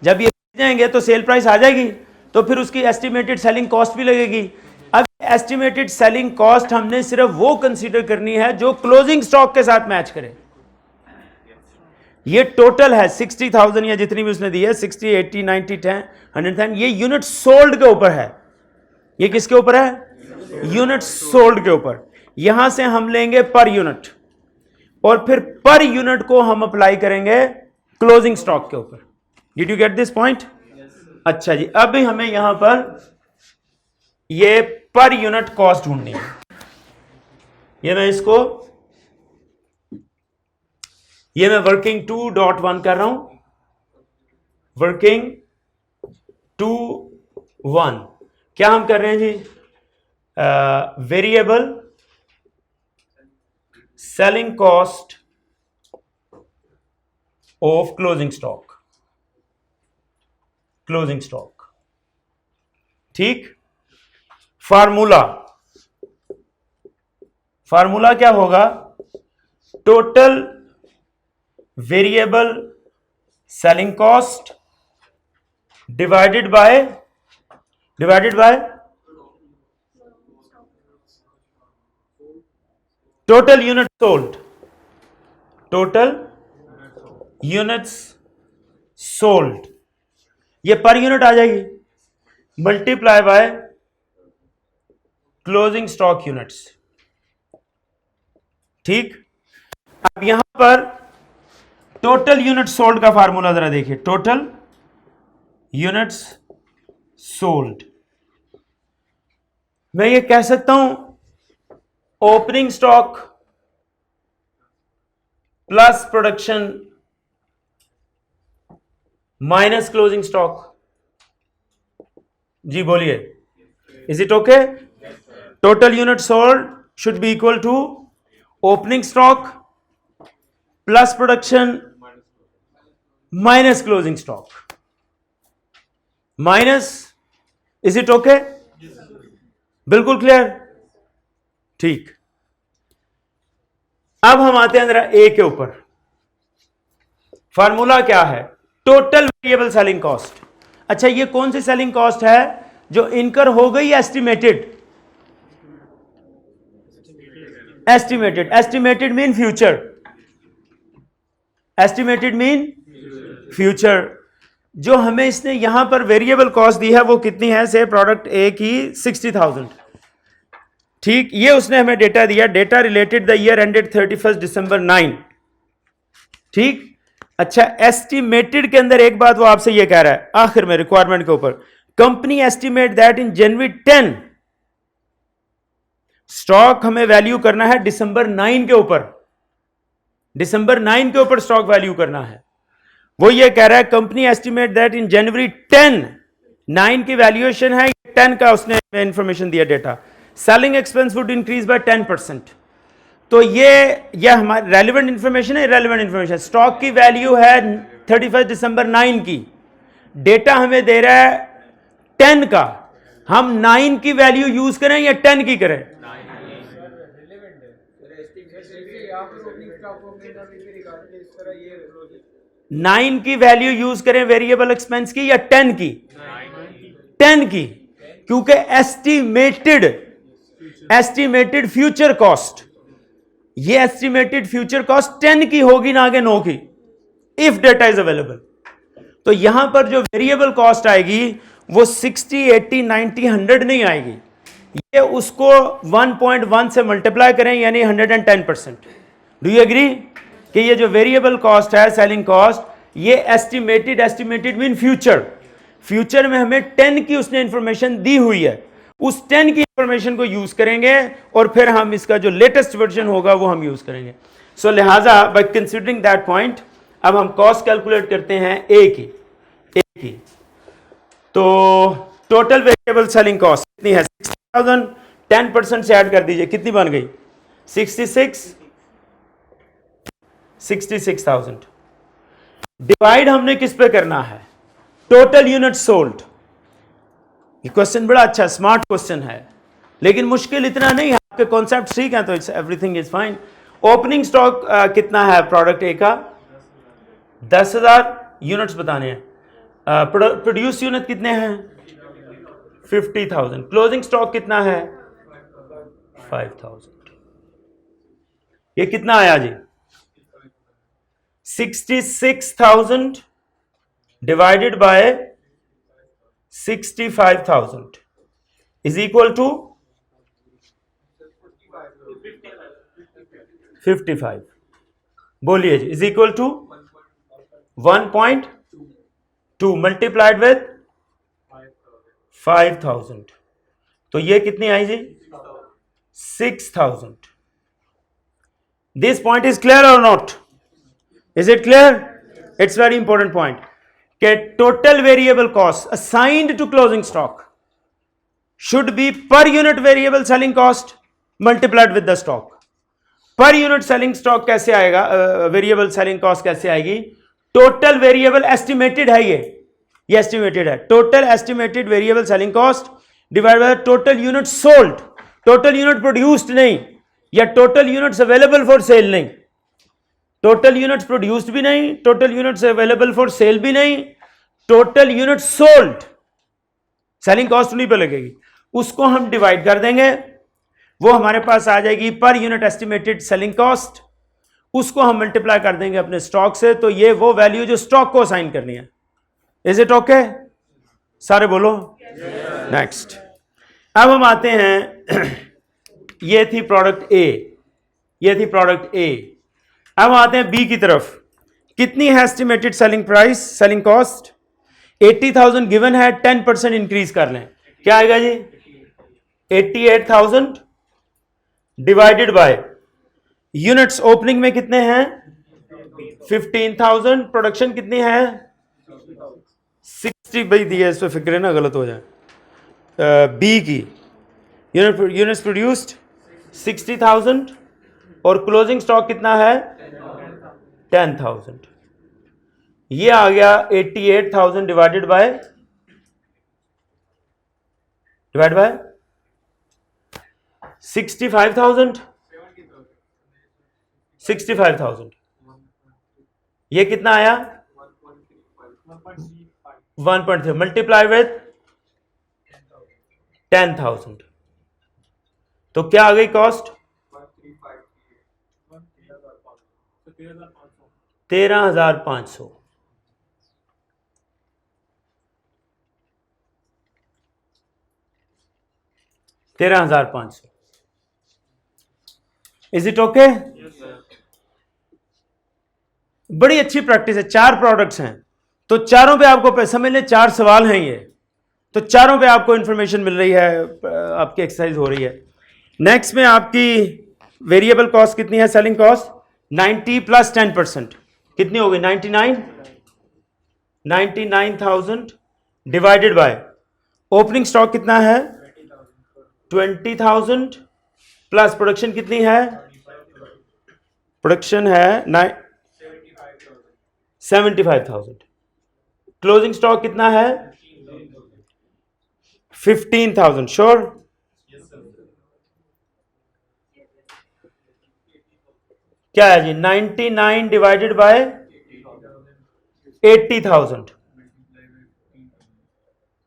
जब ये बिक जाएंगे, तो सेल प्राइस आ जाएगी, तो फिर उसकी एस्टिमेटेड सेलिंग कॉस्ट भी लगेगी। अब एस्टिमेटेड सेलिंग कॉस्ट हमने सिर्फ वो कंसीडर करनी है जो क्लोजिंग स्टॉक के साथ मैच करे। ये टोटल है 60,000 या जितनी भी उसने दी है, 60, 80, 90, 10, 110, ये यूनिट सोल्ड के ऊपर है। ये किसके ऊपर है? यूनिट सोल्ड के ऊपर। यहां से हम लेंगे पर यूनिट, और फिर पर यूनिट को हम अप्लाई करेंगे क्लोजिंग स्टॉक के ऊपर। Did you get this point? अच्छा जी, अब हमें यहां पर ये पर यूनिट कॉस्ट ढूंढनी है। ये मैं वर्किंग 2.1 कर रहा हूं, वर्किंग 2.1। क्या हम कर रहे हैं जी? Variable selling cost of closing stock, closing stock. ठीक। फार्मूला क्या होगा? Total variable selling cost divided by total unit sold, total units sold, ये पर यूनिट आ जाएगी, multiply by closing stock units. ठीक। अब यहां पर टोटल यूनिट सोल्ड का फार्मूला जरा देखिए, टोटल यूनिट्स सोल्ड, मैं ये कह सकता हूं opening stock plus production minus closing stock. जी बोलिए, is it okay? Total unit sold should be equal to opening stock plus production minus closing stock. Minus, is it okay? बिल्कुल clear, ठीक। अब हम आते हैं जरा ए के ऊपर। फार्मूला क्या है? Total variable selling cost. अच्छा, ये कौन सी सेलिंग कॉस्ट है जो इनकर हो गई estimated? Estimated, estimated mean future, estimated mean future. जो हमें इसने यहां पर वेरिएबल कॉस्ट दी है वो कितनी है? से प्रोडक्ट ए की 60,000, ठीक। ये उसने हमें डेटा दिया, data related the year ended 31 दिसंबर 9, ठीक। अच्छा, एस्टिमेटेड के अंदर एक बात वो आपसे ये कह रहा है आखिर में रिक्वायरमेंट के ऊपर, company estimate that in January 10 stock हमें वैल्यू करना है दिसंबर 9 के ऊपर, दिसंबर 9 के ऊपर स्टॉक वैल्यू करना है। वो ये कह रहा है कंपनी एस्टिमेट दैट इन जनवरी 10, 9 की वैल्यूएशन है, 10 का उसने इंफॉर्मेशन दिया data. Selling expense would increase by 10%। तो ये हमारी रेलिवेंट इंफॉर्मेशन है, इरेलीवेंट इंफॉर्मेशन। स्टॉक की वैल्यू है 31 दिसंबर 9 की, डेटा हमें दे रहा है 10 का। हम 9 की वैल्यू यूज करें या 10 की करें? 9 की वैल्यू यूज करें वेरिएबल एक्सपेंस की या 10 की? 10 की, क्योंकि एस्टिमेटेड फ्यूचर कॉस्ट, ये एस्टिमेटेड फ्यूचर कॉस्ट 10 की होगी ना कि 9 की, इफ डेटा इज अवेलेबल। तो यहां पर जो वेरिएबल कॉस्ट आएगी वो 60, 80, 90, 100 नहीं आएगी, ये उसको 1.1 से मल्टीप्लाई करें यानी 110%। डू यू एग्री कि ये जो वेरिएबल कॉस्ट है सेलिंग कॉस्ट, ये एस्टिमेटेड मीन फ्यूचर, फ्यूचर में हमें 10 की उसने इंफॉर्मेशन दी हुई है, उस 10 की इंफॉर्मेशन को यूज करेंगे और फिर हम इसका जो लेटेस्ट वर्जन होगा वो हम यूज करेंगे। सो लिहाजा बाय कंसीडरिंग दैट पॉइंट अब हम कॉस्ट कैलकुलेट करते हैं ए की। तो टोटल वेरिएबल सेलिंग कॉस्ट कितनी है? 60,000, 10% से ऐड कर दीजिए, कितनी बन गई? 66,000। डिवाइड हमने किस पे करना है? Total unit sold. ये क्वेश्चन बड़ा अच्छा स्मार्ट क्वेश्चन है, लेकिन मुश्किल इतना नहीं है, आपके कॉन्सेप्ट ठीक है तो it's everything is fine. Opening stock कितना है प्रोडक्ट ए का? 10,000 यूनिट्स बताने हैं। प्रोड्यूस यूनिट कितने हैं? 50,000। क्लोजिंग स्टॉक कितना है? 5,000। ये कितना आया जी? 66,000 divided by 65,000 is equal to 55। बोलिए जी, is equal to 1.2 multiplied with 5,000। तो ये कितनी आई जी? 6,000। This point is clear or not? Is it clear? It's very important point कि total variable cost assigned to closing stock should be per unit variable selling cost multiplied with the stock. Per unit selling stock कैसे आएगा? Variable selling cost कैसे आएगी? Total variable estimated है, ये estimated है। Total estimated variable selling cost divide by total unit sold, total unit produced नहीं, या total units available for sale नहीं, टोटल यूनिट्स प्रोड्यूस्ड भी नहीं, total units available for cell भी नहीं, total unit sold. Selling cost नहीं पे लगेगी, उसको हम डिवाइड कर देंगे, वो हमारे पास आ जाएगी per unit estimated selling cost, उसको हम मल्टीप्लाई कर देंगे अपने स्टॉक से, तो ये वो वैल्यू जो स्टॉक को असाइन करनी है। Is it okay? सारे बोलो नेक्स्ट। अब हम आते हैं ये थी प्रोडक्ट ए, ये थी प्रोडक्ट ए। अब आते हैं बी की तरफ। कितनी है estimated selling price, selling cost? 80,000 given है, 10% इंक्रीज कर लें, क्या आएगा जी? 88,000 डिवाइडेड बाय यूनिट्स ओपनिंग में कितने हैं? 15,000। प्रोडक्शन कितनी है? 60। भाई दिए इस पर फिक्र ना गलत हो जाए। बी की यूनिट्स प्रोड्यूस्ड 60,000 और क्लोजिंग स्टॉक कितना है? 10,000। ये आ गया 88,000 डिवाइडेड बाय डिवाइड बाय 65,000, 65,000, ये कितना आया 1.3 मल्टीप्लाई विथ 10,000, तो क्या आ गई कॉस्ट 13,500। Is it okay? बड़ी अच्छी प्रैक्टिस है। 4 प्रोडक्ट्स हैं तो चारों पे आपको समझ लें 4 सवाल हैं ये, तो चारों पे आपको इंफॉर्मेशन मिल रही है, आपकी एक्सरसाइज हो रही है। नेक्स्ट में आपकी वेरिएबल कॉस्ट कितनी है? सेलिंग कॉस्ट 90 प्लस 10% कितनी होगी? 99,000 डिवाइडेड बाय ओपनिंग स्टॉक कितना है? 20,000 प्लस प्रोडक्शन कितनी है? प्रोडक्शन है 75,000। क्लोजिंग स्टॉक कितना है? 15,000। श्योर? क्या है जी? 99 डिवाइडेड बाय 80,000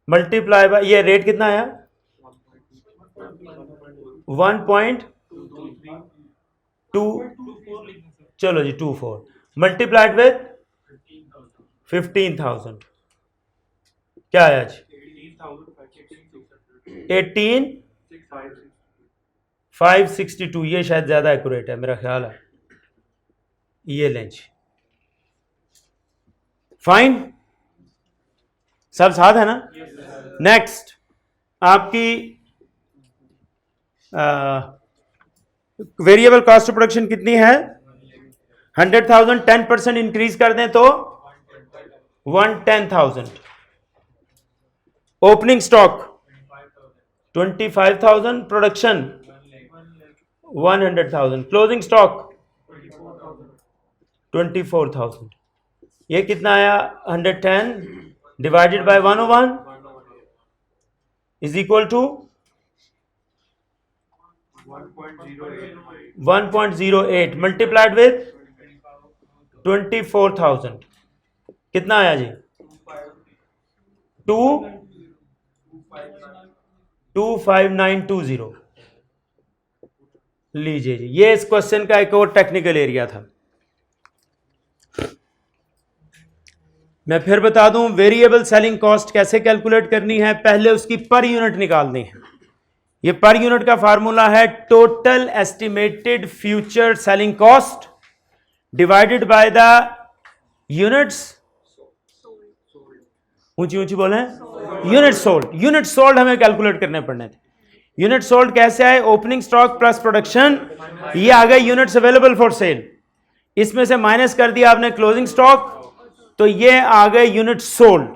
मल्टीप्लाई बाय, ये रेट कितना आया? 1.2, चलो जी 24 मल्टीप्लाइड विथ 15,000, क्या आया जी? 18,562। ये शायद ज्यादा एक्यूरेट है मेरा ख्याल है। ये लें जी, फाइन, सब साथ है ना? नेक्स्ट आपकी वेरिएबल कॉस्ट ऑफ प्रोडक्शन कितनी है? 100,000, 10% इंक्रीज कर दें तो 110,000। Opening stock 25,000, production 100,000, closing stock 24,000। ये कितना आया? 110 divided by 101 is equal to 1.08 multiplied with 24,000, कितना आया जी? 25920। लीजिए जी, ये इस क्वेश्चन का एक और टेक्निकल एरिया था। मैं फिर बता दूं वेरिएबल सेलिंग कॉस्ट कैसे कैलकुलेट करनी है। पहले उसकी पर यूनिट निकालनी है। ये पर यूनिट का फार्मूला है total estimated future selling cost divided by the units, ऊंची ऊंची बोले, यूनिट सोल्ड। यूनिट सोल्ड हमें कैलकुलेट करने पड़ने थे। यूनिट सोल्ड कैसे आए? ओपनिंग स्टॉक प्लस प्रोडक्शन, ये आ गए यूनिट्स अवेलेबल फॉर सेल, इसमें से माइनस कर दिया आपने क्लोजिंग स्टॉक, तो ये आ गए यूनिट सोल्ड,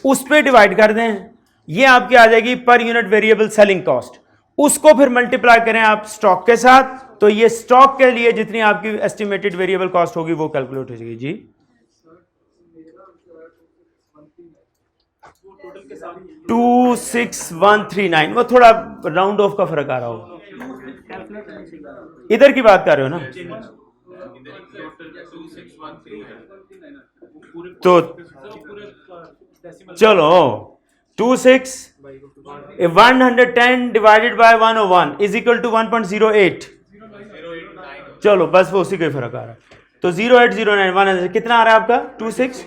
उस पे डिवाइड कर दें, ये आपकी आ जाएगी पर यूनिट वेरिएबल सेलिंग कॉस्ट। उसको फिर मल्टीप्लाई करें आप स्टॉक के साथ, तो ये स्टॉक के लिए जितनी आपकी एस्टिमेटेड वेरिएबल कॉस्ट होगी वो कैलकुलेट हो जाएगी जी। 26,139, वो थोड़ा राउंड ऑफ का फर्क आ रहा होगा। इधर की बात कर रहे हो ना? तो चलो 110 divided by 101 is equal to 1.08। चलो बस वो उसी का फर्क आ रहा है। तो 0809 कितना आ रहा है आपका? 26।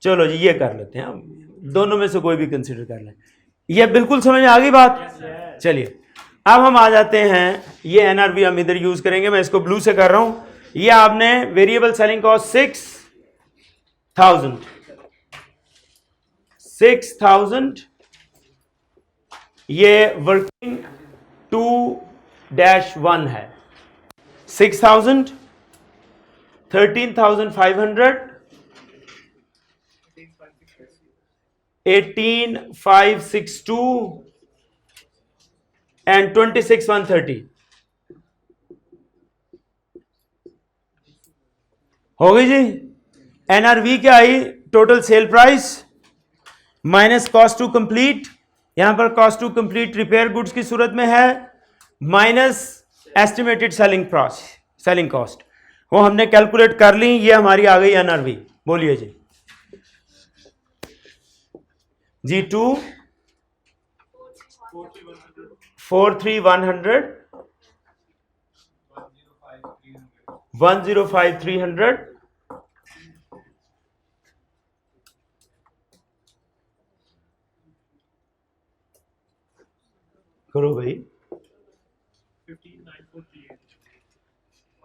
चलो जी ये कर लेते हैं, दोनों में से कोई भी कंसीडर कर लें। ये बिल्कुल समझ में आ गई बात? चलिए अब हम आ जाते हैं, ये एनआरवी हम इधर यूज करेंगे, मैं इसको ब्लू से कर रहा हूं। ये आपने वेरिएबल सेलिंग कॉस्ट 6,000, ये वर्किंग 2-1 है। 6,000, 13,500, 18,562 एंड 26,130 हो गई जी। एनआरवी क्या आई? Total sale price minus cost to complete यहां पर cost to complete repair goods की सूरत में है माइनस एस्टिमेटेड सेलिंग कॉस्ट, वो हमने कैलकुलेट कर ली, ये हमारी आ गई एनआरवी। बोलिए जी, G2 43,100 105,300 करो भाई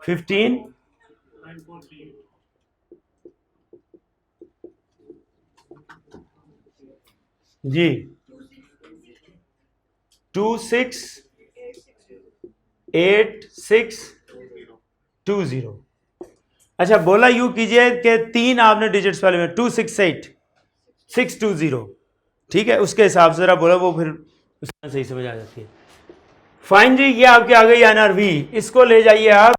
15,943 जी 268620। अच्छा बोला यूं कीजिए कि 3 आपने डिजिट्स वाले में 268620, ठीक है, उसके हिसाब से जरा बोला, वो फिर उसमें सही समझ आ जाती है। फाइन जी, ये आपके आ गई एनआरवी, इसको ले जाइए आप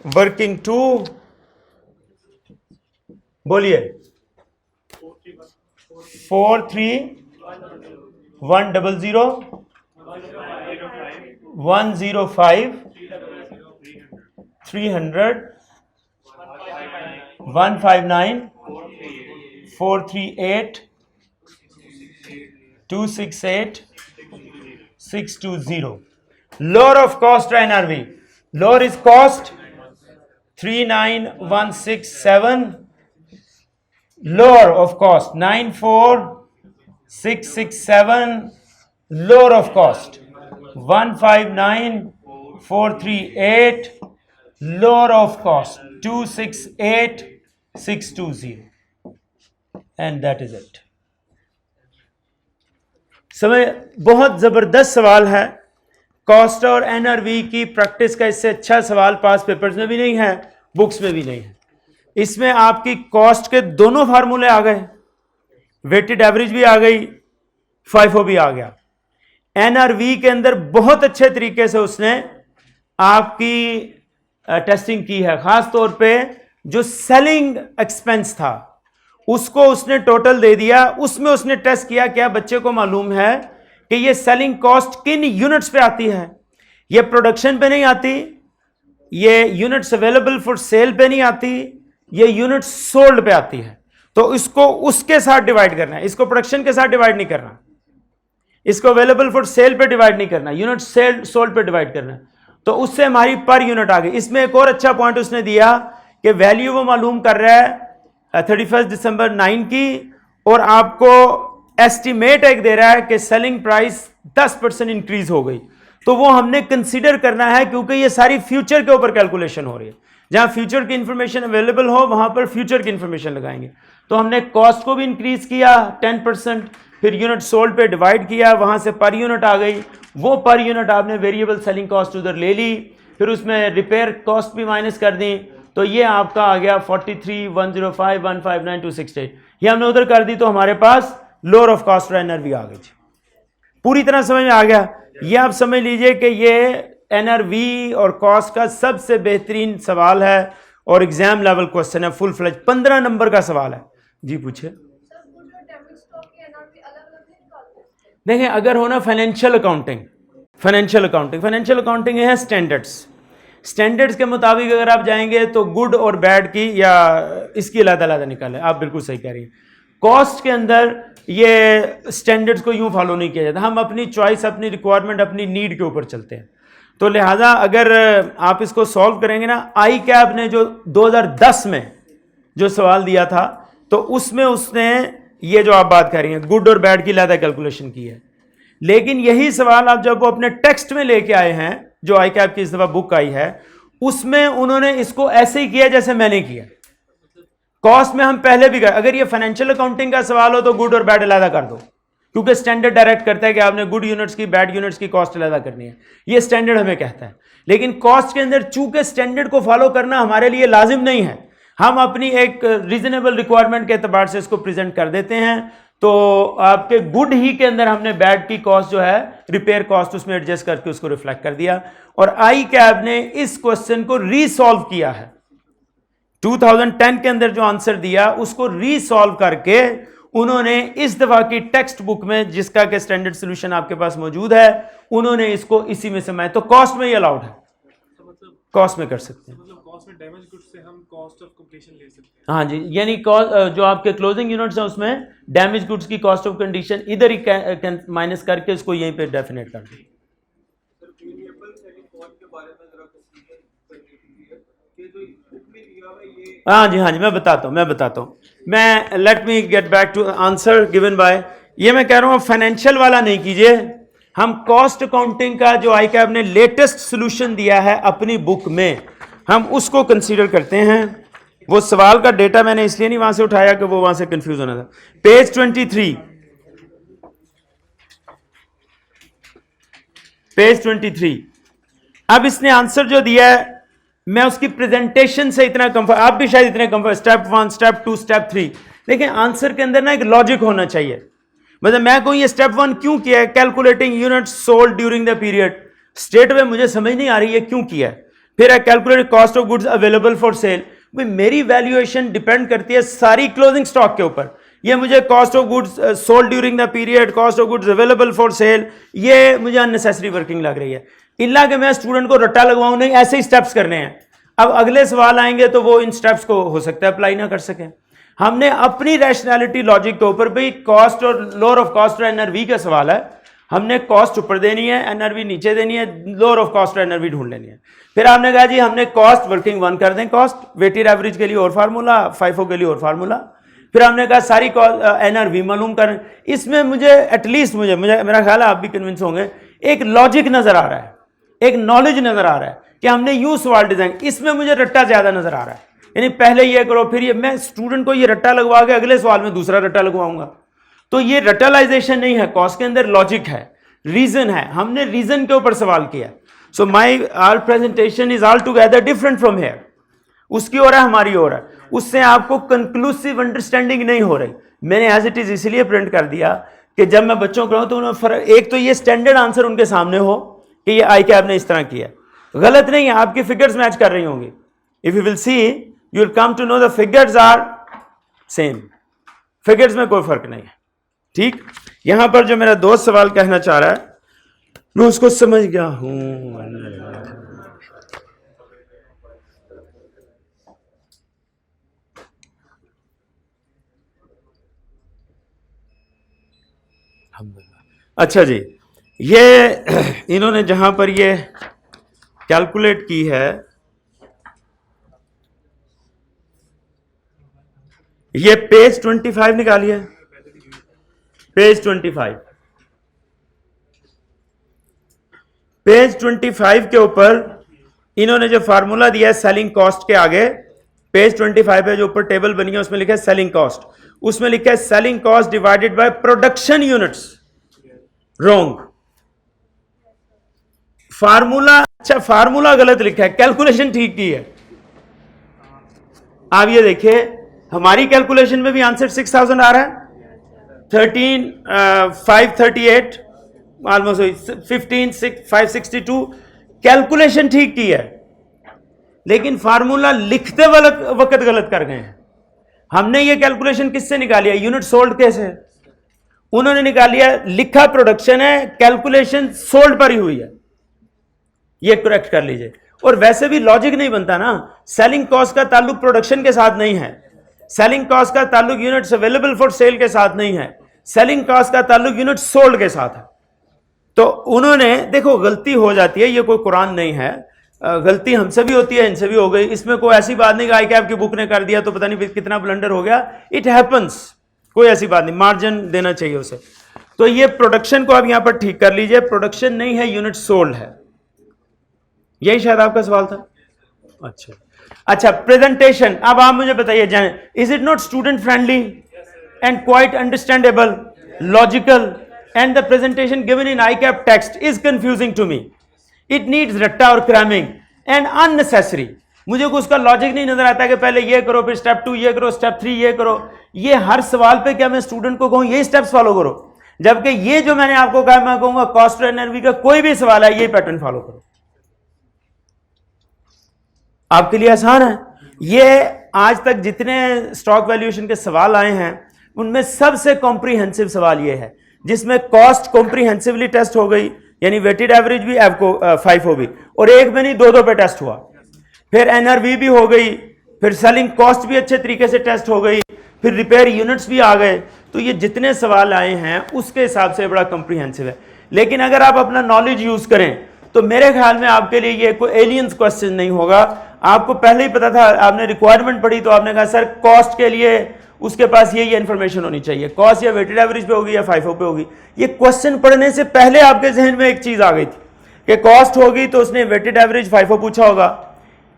वर्किंग टू, बोलिए 43,100 105,300 159 438 268 620। Lower of cost NRV, lower is cost 39,167, lower of cost 94,667, lower of cost 159,438, lower of cost 268,620, and that is it. समय बहुत ज़बरदस्त सवाल है, कॉस्ट और एनआरवी की प्रैक्टिस का इससे अच्छा सवाल पास पेपर्स में भी नहीं है, बुक्स में भी नहीं है। इसमें आपकी कॉस्ट के दोनों फार्मूले आ गए, वेटेड एवरेज भी आ गई, फाइफो भी आ गया। एनआरवी के अंदर बहुत अच्छे तरीके से उसने आपकी टेस्टिंग की है, खास तौर पे जो सेलिंग एक्सपेंस था उसको उसने टोटल दे दिया, उसमें उसने टेस्ट किया क्या बच्चे को मालूम है कि ये सेलिंग कॉस्ट किन यूनिट्स पे आती है, ये प्रोडक्शन पे नहीं आती, ये यूनिट्स अवेलेबल फॉर सेल पे नहीं आती, ये यूनिट्स सोल्ड पे आती है। तो इसको उसके साथ डिवाइड करना है, इसको प्रोडक्शन के साथ डिवाइड नहीं करना, इसको अवेलेबल फॉर सेल पे डिवाइड नहीं करना, यूनिट सेल सोल्ड पे डिवाइड करना है। तो उससे हमारी पर यूनिट आ गई। इसमें एक और अच्छा पॉइंट उसने दिया कि वैल्यू वो मालूम कर रहा है 31 दिसंबर 9 की, और आपको एस्टिमेट एक दे रहा है कि सेलिंग प्राइस 10% इंक्रीज हो गई। तो वो हमने कंसीडर करना है, क्योंकि ये सारी फ्यूचर के ऊपर कैलकुलेशन हो रही है, जहां फ्यूचर की इंफॉर्मेशन अवेलेबल हो वहां पर फ्यूचर की इंफॉर्मेशन लगाएंगे। तो हमने कॉस्ट को भी इंक्रीज किया 10%, फिर यूनिट सोल्ड पे डिवाइड किया, वहां से पर यूनिट आ गई, वो पर यूनिट आपने वेरिएबल सेलिंग कॉस्ट उधर ले ली, फिर उसमें रिपेयर कॉस्ट भी माइनस कर दी, तो ये आपका आ गया 43,105 159 268, ये हमने उधर कर दी, तो हमारे पास लोअर ऑफ कॉस्ट और एनआरवी आ गई। पूरी तरह समझ में आ गया। ये आप समझ लीजिए कि ये एनआरवी और कॉस्ट का सबसे बेहतरीन सवाल है और एग्जाम लेवल क्वेश्चन है, फुल फ्लेज 15 नंबर का सवाल है। जी पूछे। देखें, अगर होना फाइनेंशियल अकाउंटिंग है स्टैंडर्ड्स के मुताबिक अगर आप जाएंगे तो गुड और बैड की या इसकी अलग-अलग निकालें, आप बिल्कुल सही कह रही हैं। कॉस्ट के अंदर ये स्टैंडर्ड्स को यूं फॉलो नहीं किया जाता, हम अपनी चॉइस, अपनी रिक्वायरमेंट, अपनी नीड के ऊपर चलते हैं। तो लिहाजा अगर आप इसको सॉल्व करेंगे ना, आई कैब ने जो 2010 में जो सवाल दिया था, तो उसमें उसने ये जो आप बात कर रही हैं गुड और बैड की अलग कैलकुलेशन की है। लेकिन यही सवाल आप जब वो अपने टेक्स्ट में लेके आए हैं, जो आई कैब की इस दफा बुक आई है, उसमें उन्होंने इसको ऐसे ही किया जैसे मैंने किया। कॉस्ट में हम पहले भी गए, अगर ये फाइनेंशियल अकाउंटिंग का सवाल हो तो गुड और बैड अलग कर दो, क्योंकि स्टैंडर्ड डायरेक्ट करता है कि आपने गुड यूनिट्स की बैड यूनिट्स की कॉस्ट अलग करनी है, ये स्टैंडर्ड हमें कहता है। लेकिन कॉस्ट के अंदर चूंकि स्टैंडर्ड को फॉलो करना हमारे लिए लाजिम नहीं है, हम अपनी एक रीजनेबल रिक्वायरमेंट के एतबार से इसको प्रेजेंट कर देते हैं। तो आपके गुड ही के अंदर हमने बैड की कॉस्ट जो है रिपेयर कॉस्ट उसमें एडजस्ट करके उसको रिफ्लेक्ट कर दिया, और आई कैब ने इस क्वेश्चन को रीसॉल्व किया है। 2010 के अंदर जो आंसर दिया उसको रीसॉल्व करके उन्होंने इस दफा की टेक्स्ट बुक में, जिसका के स्टैंडर्ड सोल्यूशन आपके पास मौजूद है, उन्होंने इसको इसी में समाया। तो कॉस्ट में ये अलाउड है, कॉस्ट में कर सकते हैं। मतलब कॉस्ट में डैमेज गुड्स से हम कॉस्ट ऑफ कंप्लीशन ले सकते हैं। हाँ जी, यानी जो आपके क्लोजिंग यूनिट्स हैं उसमें डैमेज गुड्स की कॉस्ट ऑफ कंडीशन इधर ही माइनस करके उसको यहीं पे डेफिनेट कर दें। हाँ जी, मैं बताता हूँ मैं let me get back to answer given by, ये मैं कह रहा हूँ फाइनेंशियल वाला नहीं कीजिए, हम कॉस्ट अकाउंटिंग का जो ICAP ने लेटेस्ट सोल्यूशन दिया है अपनी बुक में, हम उसको कंसीडर करते हैं। वो सवाल का डेटा मैंने इसलिए नहीं वहां से उठाया कि वो वहां से कंफ्यूज होना था। पेज 23, अब इसने आंसर जो दिया है, मैं उसकी प्रेजेंटेशन से इतना कंफर्ट, आप भी शायद इतने कंफर्ट, स्टेप 1, स्टेप 2, स्टेप 3, लेकिन आंसर के अंदर ना एक लॉजिक होना चाहिए। मतलब मैं कहूं ये स्टेप 1 क्यों किया है, calculating unit sold during the period, state में मुझे समझ नहीं आ रही है क्यों किया है। फिर है calculate cost of goods available for cell, मेरी वैल्यूएशन डिपेंड करती है सारी क्लोजिंग स्टॉक के ऊपर। ये मुझे cost of goods sold during the period, cost of goods available for cell, ये मुझे अननेसेसरी वर्किंग लग रही है। इल्ला कि मैं स्टूडेंट को रट्टा लगवाऊं, नहीं, ऐसे ही स्टेप्स करने हैं। अब अगले सवाल आएंगे तो वो इन स्टेप्स को हो सकता है अप्लाई ना कर सकें। हमने अपनी रैशनैलिटी लॉजिक के ऊपर, भाई कॉस्ट और लोअर ऑफ कॉस्ट और NRV का सवाल है, हमने कॉस्ट ऊपर देनी है, NRV नीचे देनी है, लोअर ऑफ कॉस्ट और NRV ढूंढ लेनी है। फिर आपने कहा जी हमने कॉस्ट वर्किंग 1 कर दें, कॉस्ट वेटेड एवरेज के लिए और फार्मूला, FIFO के लिए और फार्मूला। फिर हमने कहा सारी NRV मालूम करें। इसमें मुझे एटलीस्ट मुझे मेरा ख्याल है आप भी कन्विंस होंगे, एक लॉजिक नजर आ रहा है, एक नॉलेज नजर आ रहा है कि हमने यूं सवाल डिजाइन, इसमें मुझे रट्टा ज्यादा नजर आ रहा है। यानी पहले ये करो फिर ये, मैं स्टूडेंट को ये रट्टा लगवा के अगले सवाल में दूसरा रट्टा लगवाऊंगा, तो ये रटलाइजेशन नहीं है, कॉस्ट के अंदर लॉजिक है, रीजन है, हमने रीजन के ऊपर सवाल किया। So my our presentation is all together different from here, उसकी ओर है हमारी ओर है, उससे आपको कंक्लूसिव अंडरस्टैंडिंग नहीं हो रही। मैंने एज इट इज इसलिए प्रिंट कर दिया कि जब मैं बच्चों को कहूं तो उन्हें फर्क, एक तो ये स्टैंडर्ड आंसर उनके सामने हो कि ये ICAP ने इस तरह किया, गलत नहीं है, आपकी फिगर्स मैच कर रही होंगी। If you will see you will come to know the figures are same, figures में कोई फर्क नहीं है। ठीक, यहां पर जो मेरा दोस्त सवाल कहना चाह रहा है मैं उसको समझ गया हूं। अच्छा जी, ये इन्होंने जहां पर ये कैलकुलेट की है, ये पेज 25 निकालिए, पेज 25, पेज 25 के ऊपर इन्होंने जो फार्मूला दिया है सेलिंग कॉस्ट के आगे, पेज 25 पे जो ऊपर टेबल बनी है उसमें लिखा है सेलिंग कॉस्ट, उसमें लिखा है selling cost divided by production units, wrong formula. अच्छा, फार्मूला गलत लिखा है, कैलकुलेशन ठीक की है। आप ये देखिए हमारी कैलकुलेशन में भी आंसर 6000 आ रहा है, 13,538 ऑलमोस्ट 15,562, कैलकुलेशन ठीक की है, लेकिन फार्मूला लिखते वक्त गलत कर गए हैं। हमने ये कैलकुलेशन किससे निकाली है, यूनिट सोल्ड कैसे, उन्होंने निकाली है, लिखा प्रोडक्शन है, कैलकुलेशन सोल्ड पर ही हुई है, ये करेक्ट कर लीजिए। और वैसे भी लॉजिक नहीं बनता ना, सेलिंग कॉस्ट का ताल्लुक प्रोडक्शन के साथ नहीं है, सेलिंग कॉस्ट का ताल्लुक यूनिट्स अवेलेबल फॉर सेल के साथ नहीं है, सेलिंग कॉस्ट का ताल्लुक यूनिट सोल्ड के साथ है। तो उन्होंने, देखो गलती हो जाती है, ये कोई कुरान नहीं है, गलती हमसे भी होती है, इनसे भी हो गई, इसमें कोई ऐसी बात नहीं कि ICAP की बुक ने कर दिया तो पता नहीं कितना ब्लंडर हो गया, इट हैपन्स, कोई ऐसी बात नहीं, मार्जिन देना चाहिए उसे। तो ये प्रोडक्शन को आप यहां पर ठीक कर लीजिए, प्रोडक्शन नहीं है, यूनिट सोल्ड है, यही शायद आपका सवाल था। अच्छा, प्रेजेंटेशन, अब आप मुझे बताइए जाएं, is it not student friendly and quite understandable, logical, and the presentation given in ICAP text is confusing to me, it needs रट्टा और क्रैमिंग एंड अननेसेसरी। मुझे उसका लॉजिक नहीं नजर आता कि पहले ये करो, फिर स्टेप 2 ये करो, स्टेप 3 ये करो। ये हर सवाल पे क्या मैं स्टूडेंट को कहूं ये स्टेप्स फॉलो करो, जबकि ये जो मैंने आपको कहा, मैं कहूंगा कॉस्ट और NRV का कोई भी सवाल है ये पैटर्न फॉलो करो, आपके लिए आसान है। ये आज तक जितने स्टॉक वैल्यूएशन के सवाल आए हैं उनमें सबसे कॉम्प्रीहेंसिव सवाल ये है जिसमें कॉस्ट कॉम्प्रीहेंसिवली टेस्ट हो गई, यानी वेटेड एवरेज भी FIFO भी, और एक में नहीं दो पे टेस्ट हुआ, फिर NRV भी हो गई, फिर सेलिंग कॉस्ट भी अच्छे तरीके से टेस्ट हो गई, फिर रिपेयर यूनिट्स भी आ गए। तो ये जितने सवाल आए हैं उसके हिसाब से बड़ा कॉम्प्रीहेंसिव है। लेकिन अगर आप अपना नॉलेज यूज करें तो मेरे ख्याल में आपके लिए ये कोई एलियंस क्वेश्चन नहीं होगा। आपको पहले ही पता था, आपने रिक्वायरमेंट पढ़ी तो आपने कहा सर कॉस्ट के लिए उसके पास ये इन्फॉर्मेशन होनी चाहिए, कॉस्ट या वेटेड एवरेज पे होगी या FIFO पे होगी। ये क्वेश्चन पढ़ने से पहले आपके जहन में एक चीज आ गई थी कि कॉस्ट होगी तो उसने वेटेड एवरेज FIFO पूछा होगा,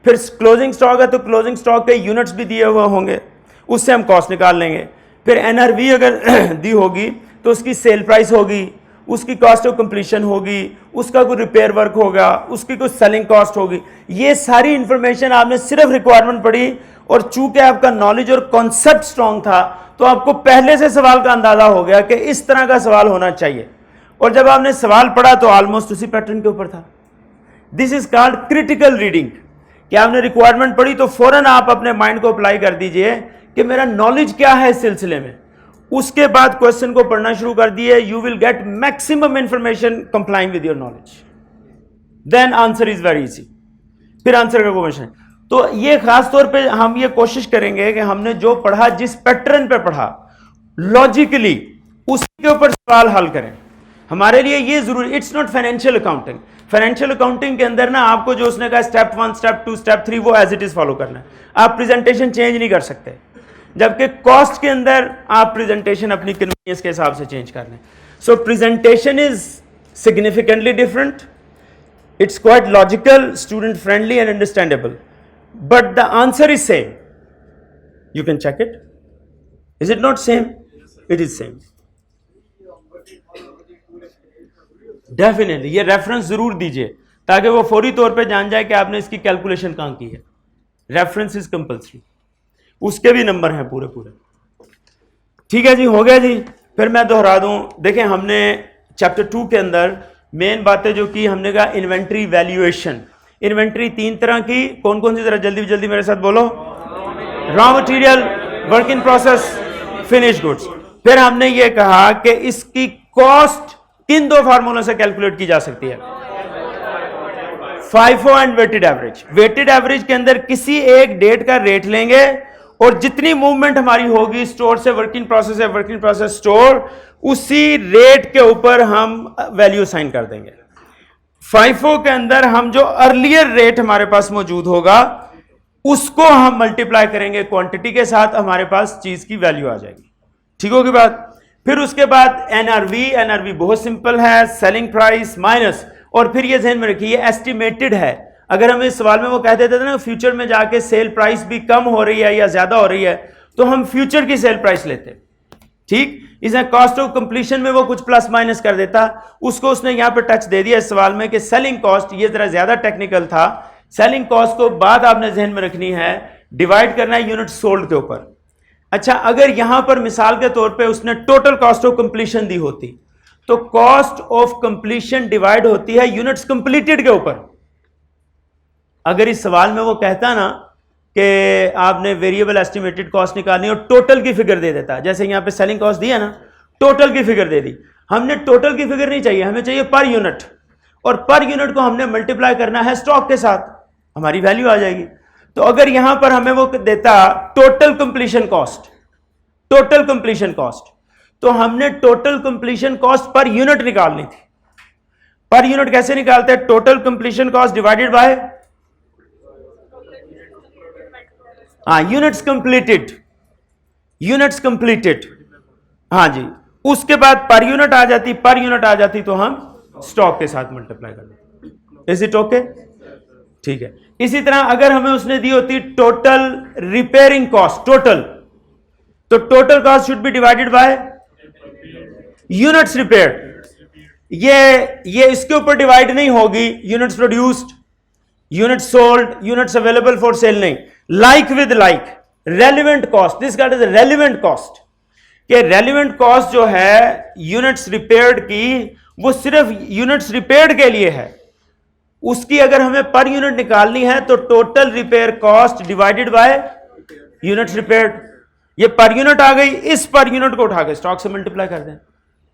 फिर क्लोजिंग स्टॉक है तो क्लोजिंग स्टॉक के यूनिट्स भी दिए हुए होंगे, उससे हम कॉस्ट निकाल लेंगे। फिर NRV अगर दी होगी तो उसकी सेल प्राइस होगी, उसकी कॉस्ट ऑफ कंप्लीशन होगी, उसका कोई रिपेयर वर्क होगा, उसकी कोई सेलिंग कॉस्ट होगी। ये सारी इंफॉर्मेशन आपने सिर्फ रिक्वायरमेंट पढ़ी, और चूंकि आपका नॉलेज और कॉन्सेप्ट स्ट्रांग था तो आपको पहले से सवाल का अंदाजा हो गया कि इस तरह का सवाल होना चाहिए। और जब आपने सवाल पढ़ा तो ऑलमोस्ट उसी पैटर्न के ऊपर था। This is called critical reading, कि आपने रिक्वायरमेंट पढ़ी तो फौरन आप अपने माइंड को अप्लाई कर दीजिए कि मेरा नॉलेज क्या है इस सिलसिले में। उसके बाद क्वेश्चन को पढ़ना शुरू कर दिए, you will get maximum information complying with your knowledge, then answer is very easy. फिर आंसर का क्वेश्चन, तो ये खास तौर पे हम ये कोशिश करेंगे कि हमने जो पढ़ा, जिस पैटर्न पे पढ़ा, लॉजिकली उसके ऊपर सवाल हल करें। हमारे लिए ये जरूरी, it's not financial accounting. Financial accounting के अंदर ना आपको जो उसने कहा स्टेप 1, स्टेप 2, स्टेप 3 वो एज इट इज फॉलो करना है, आप प्रेजेंटेशन चेंज नहीं कर सकते। जबकि कॉस्ट के अंदर आप प्रेजेंटेशन अपनी कन्वीनियंस के हिसाब से चेंज कर लें। So presentation is significantly different, it's quite logical, student friendly and understandable, but the answer is same. You can check it. Is it not same? It is same. Definitely ये reference जरूर दीजिए ताकि वो फौरी तौर पे जान जाए कि आपने इसकी कैलकुलेशन कहाँ की है। रेफरेंस इज कंपल्सरी, उसके भी नंबर हैं पूरे पूरे। ठीक है जी, हो गया जी। फिर मैं दोहरा दूं, देखें हमने चैप्टर 2 के अंदर मेन बातें जो की, हमने कहा इन्वेंट्री वैल्यूएशन। इन्वेंट्री 3 तरह की, कौन कौन सी, जरा जल्दी जल्दी मेरे साथ बोलो। Raw material, work in process, finish goods. फिर हमने ये कहा कि इसकी कॉस्ट किन 2 फार्मूलों से कैलकुलेट की जा सकती है, FIFO and weighted average. Weighted average के अंदर किसी एक डेट का रेट लेंगे और जितनी मूवमेंट हमारी होगी स्टोर से वर्क इन प्रोसेस है, वर्क इन प्रोसेस स्टोर, उसी रेट के ऊपर हम वैल्यू साइन कर देंगे। FIFO के अंदर हम जो अर्लियर रेट हमारे पास मौजूद होगा उसको हम मल्टीप्लाई करेंगे क्वांटिटी के साथ, हमारे पास चीज की वैल्यू आ जाएगी। ठीक होगी बात। फिर उसके बाद NRV बहुत सिंपल है, सेलिंग प्राइस माइनस, और फिर ये ध्यान में रखिए ये एस्टिमेटेड है। अगर हम इस सवाल में वो कह देते थे ना फ्यूचर में जाके सेल प्राइस भी कम हो रही है या ज्यादा हो रही है, तो हम फ्यूचर की सेल प्राइस लेते। ठीक, इसे कॉस्ट ऑफ कंप्लीशन में वो कुछ प्लस माइनस कर देता, उसको उसने यहां पे टच दे दिया इस सवाल में कि सेलिंग कॉस्ट, ये जरा ज्यादा टेक्निकल था। सेलिंग कॉस्ट को बात आपने जहन में रखनी है, डिवाइड करना है यूनिट सोल्ड के ऊपर। अच्छा, अगर यहां पर मिसाल के तौर पे उसने टोटल कॉस्ट ऑफ कंप्लीशन दी होती तो कॉस्ट ऑफ कंप्लीशन डिवाइड होती है यूनिट्स कंप्लीटेड के ऊपर। अगर इस सवाल में वो कहता ना कि आपने वेरिएबल एस्टिमेटेड कॉस्ट निकालनी और टोटल की फिगर दे देता, जैसे यहां पे सेलिंग कॉस्ट दी है ना, टोटल की फिगर दे दी, हमने टोटल की फिगर नहीं चाहिए, हमें चाहिए पर यूनिट, और पर यूनिट को हमने मल्टीप्लाई करना है स्टॉक के साथ, हमारी वैल्यू आ जाएगी। तो अगर यहां पर हमें वो देता total completion cost, total completion cost, तो हमने total completion cost per unit निकालनी थी। पर यूनिट कैसे निकालते हैं, total completion cost divided by units completed, units completed, हाँ जी। उसके बाद पर यूनिट आ जाती, पर यूनिट आ जाती तो हम स्टॉक के साथ मल्टीप्लाई कर देते। Is it okay? ठीक है। इसी तरह अगर हमें उसने दी होती टोटल रिपेयरिंग कॉस्ट, टोटल, तो total cost should be divided by units repaired. ये इसके ऊपर डिवाइड नहीं होगी, units produced, units sold, units available for sale नहीं, like with like. Relevant cost, this got is relevant cost, कि relevant cost जो है यूनिट्स रिपेयर्ड की, वो सिर्फ यूनिट्स रिपेयर्ड के लिए है। उसकी अगर हमें पर यूनिट निकालनी है तो total repair cost divided by units repaired. ये पर यूनिट आ गई, इस पर यूनिट को उठा के स्टॉक से मल्टीप्लाई कर दें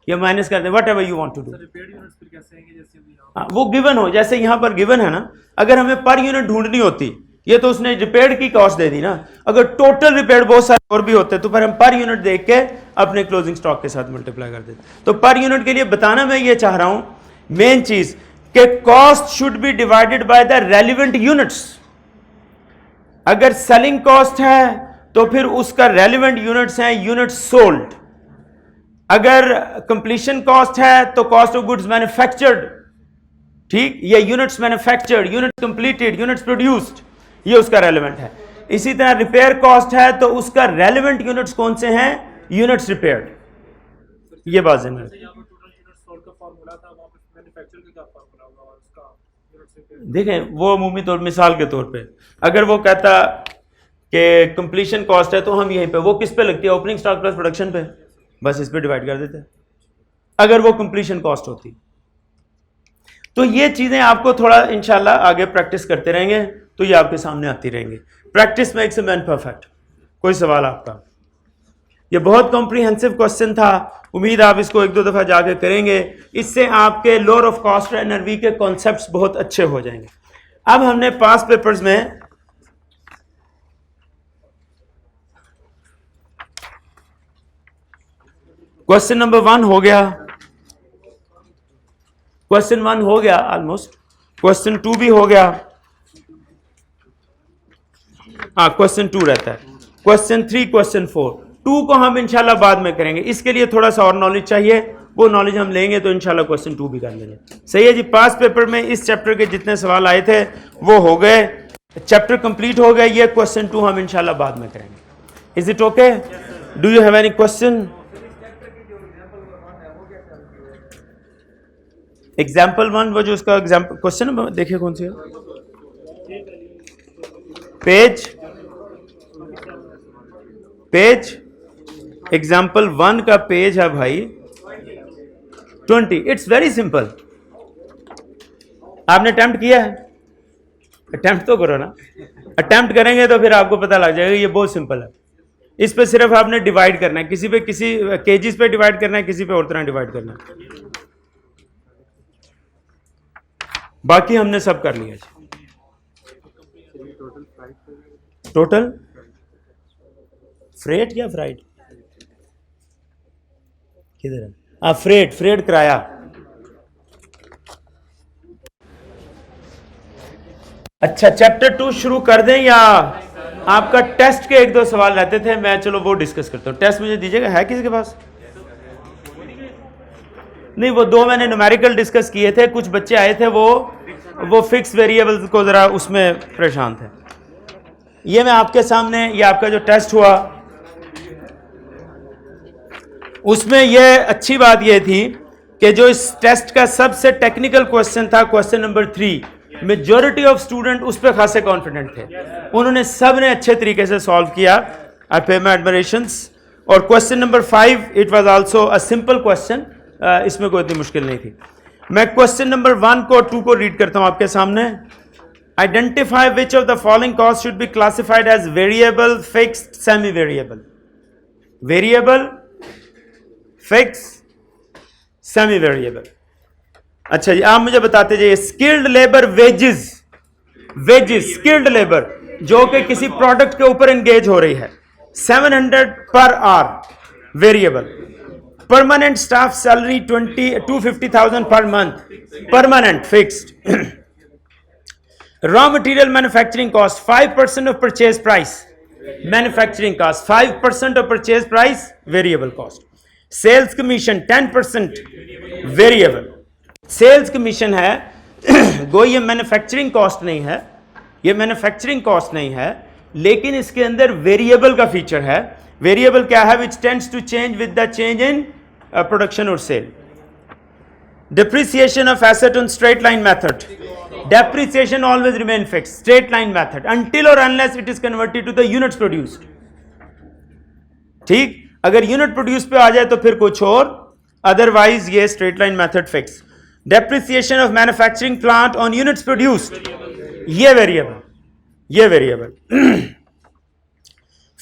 या माइनस कर दें, whatever you want to do. Repaired units फिर कैसे आएंगे, जैसे अभी यहाँ वो गिवन हो, जैसे यहां पर गिवन है ना, अगर हमें पर यूनिट ढूंढनी होती, ये तो उसने रिपेयर्ड की कॉस्ट दे दी ना, अगर टोटल रिपेयर्ड बहुत सारे और भी होते तो फिर हम पर यूनिट देख के अपने क्लोजिंग स्टॉक के साथ मल्टीप्लाई कर देते। तो पर यूनिट के लिए बताना मैं ये चाह रहा हूं मेन चीज कि cost should be divided by the relevant units. अगर सेलिंग कॉस्ट है तो फिर उसका रेलिवेंट यूनिट्स हैं यूनिट्स सोल्ड। अगर कंप्लीशन कॉस्ट है तो कॉस्ट ऑफ गुड्स मैन्युफैक्चर्ड, ठीक, ये units manufactured, unit completed, units produced, ये उसका रेलेवेंट है। इसी तरह रिपेयर कॉस्ट है तो उसका रेलेवेंट यूनिट्स कौन से हैं, यूनिट्स रिपेयर्ड। ये बात है। यहाँ पर टोटल यूनिट सोल्ड का फार्मूला था, वहाँ पे मैन्युफैक्चर का क्या फार्मूला होगा और उसका यूनिट्स रिपेयर। देखें वो अमूमी तौर मिसाल के तौर पे अगर वो कहता कि कंप्लीशन कॉस्ट है तो हम यहीं पे, वो किस पे लगती है, ओपनिंग स्टॉक प्लस प्रोडक्शन पे, बस इस पे डिवाइड कर देते अगर वो कंप्लीशन कॉस्ट होती। तो ये चीजें आपको थोड़ा इंशाल्लाह आगे प्रैक्टिस करते रहेंगे तो ये आपके सामने आती रहेंगी। Practice makes a man perfect. कोई सवाल आपका? ये बहुत कॉम्प्रिहेंसिव क्वेश्चन था, उम्मीद आप इसको एक दो दफा जाके करेंगे, इससे आपके lower of cost and NRV के कॉन्सेप्ट्स बहुत अच्छे हो जाएंगे। अब हमने पास पेपर्स में क्वेश्चन नंबर 1 हो गया, क्वेश्चन 1 हो गया ऑलमोस्ट, क्वेश्चन 2 भी हो गया, हाँ क्वेश्चन 2 रहता है, क्वेश्चन 3, क्वेश्चन 4, 2 को हम इंशाल्लाह बाद में करेंगे, इसके लिए थोड़ा सा और नॉलेज चाहिए, वो नॉलेज हम लेंगे तो इंशाल्लाह क्वेश्चन 2 भी कर लेंगे। सही है जी। पास पेपर में इस चैप्टर के जितने सवाल आए थे वो हो गए, चैप्टर कंप्लीट हो गया, ये क्वेश्चन 2 हम इंशाल्लाह बाद में करेंगे। Is it okay? Do you have any question? Example 1 वो जो उसका एग्जाम्पल क्वेश्चन देखिए कौन सी है, पेज एग्जाम्पल 1 का पेज है भाई 20। It's very simple. आपने अटेम्प्ट किया है? अटेम्प्ट तो करो ना, अटेम्प्ट करेंगे तो फिर आपको पता लग जाएगा ये बहुत सिंपल है। इस पे सिर्फ आपने डिवाइड करना है, किसी पे किसी केजीज पे डिवाइड करना है, किसी पे और तरह डिवाइड करना है, बाकी हमने सब कर लिया। टोटल फ्रेट या फ्राइड किधर है? फ्रेट किराया। अच्छा चैप्टर 2 शुरू कर दें या आपका टेस्ट के 1-2 सवाल रहते थे, मैं चलो वो डिस्कस करता हूं। टेस्ट मुझे दीजिएगा, है किसी के पास? नहीं, वो 2 मैंने न्यूमेरिकल डिस्कस किए थे, कुछ बच्चे आए थे वो फिक्स वेरिएबल्स को जरा उसमें परेशान थे। ये मैं आपके सामने, ये आपका जो टेस्ट हुआ उसमें ये अच्छी बात ये थी कि जो इस टेस्ट का सबसे टेक्निकल क्वेश्चन था, question number 3, majority of student उस पर खासे कॉन्फिडेंट थे, उन्होंने सब ने अच्छे तरीके से सॉल्व किया। आई पे माय एडमिरेशंस। और question number 5 it was also a simple question, इसमें कोई इतनी मुश्किल नहीं थी। मैं क्वेश्चन नंबर 1 को 2 को रीड करता हूं आपके सामने। Identify which of the following cost should be classified as variable, fixed, semi variable. Variable, fix, semi variable. अच्छा जी, आप मुझे बताते जाइए। Skilled labour wages, skilled labour जो कि किसी प्रोडक्ट के ऊपर एंगेज हो रही है, 700 per hour variable. Permanent staff salary 250,000 per month, permanent fixed. Raw material manufacturing cost 5% of purchase price, manufacturing cost 5% of purchase price, variable cost. Sales commission 10% variable. Sales commission है गो, ये manufacturing cost नहीं है, ये manufacturing cost नहीं है, लेकिन इसके अंदर वेरिएबल का फीचर है। वेरिएबल क्या है? Which tends to change with the change in production और sale. depreciation of asset on straight line method, depreciation always remain fixed, straight line method until or unless it is converted to the units produced। ठीक, अगर unit produce पे आ जाए तो फिर कुछ और, otherwise ये straight line method fix. Depreciation of manufacturing plant on units produced, ये वेरिएबल, ये variable.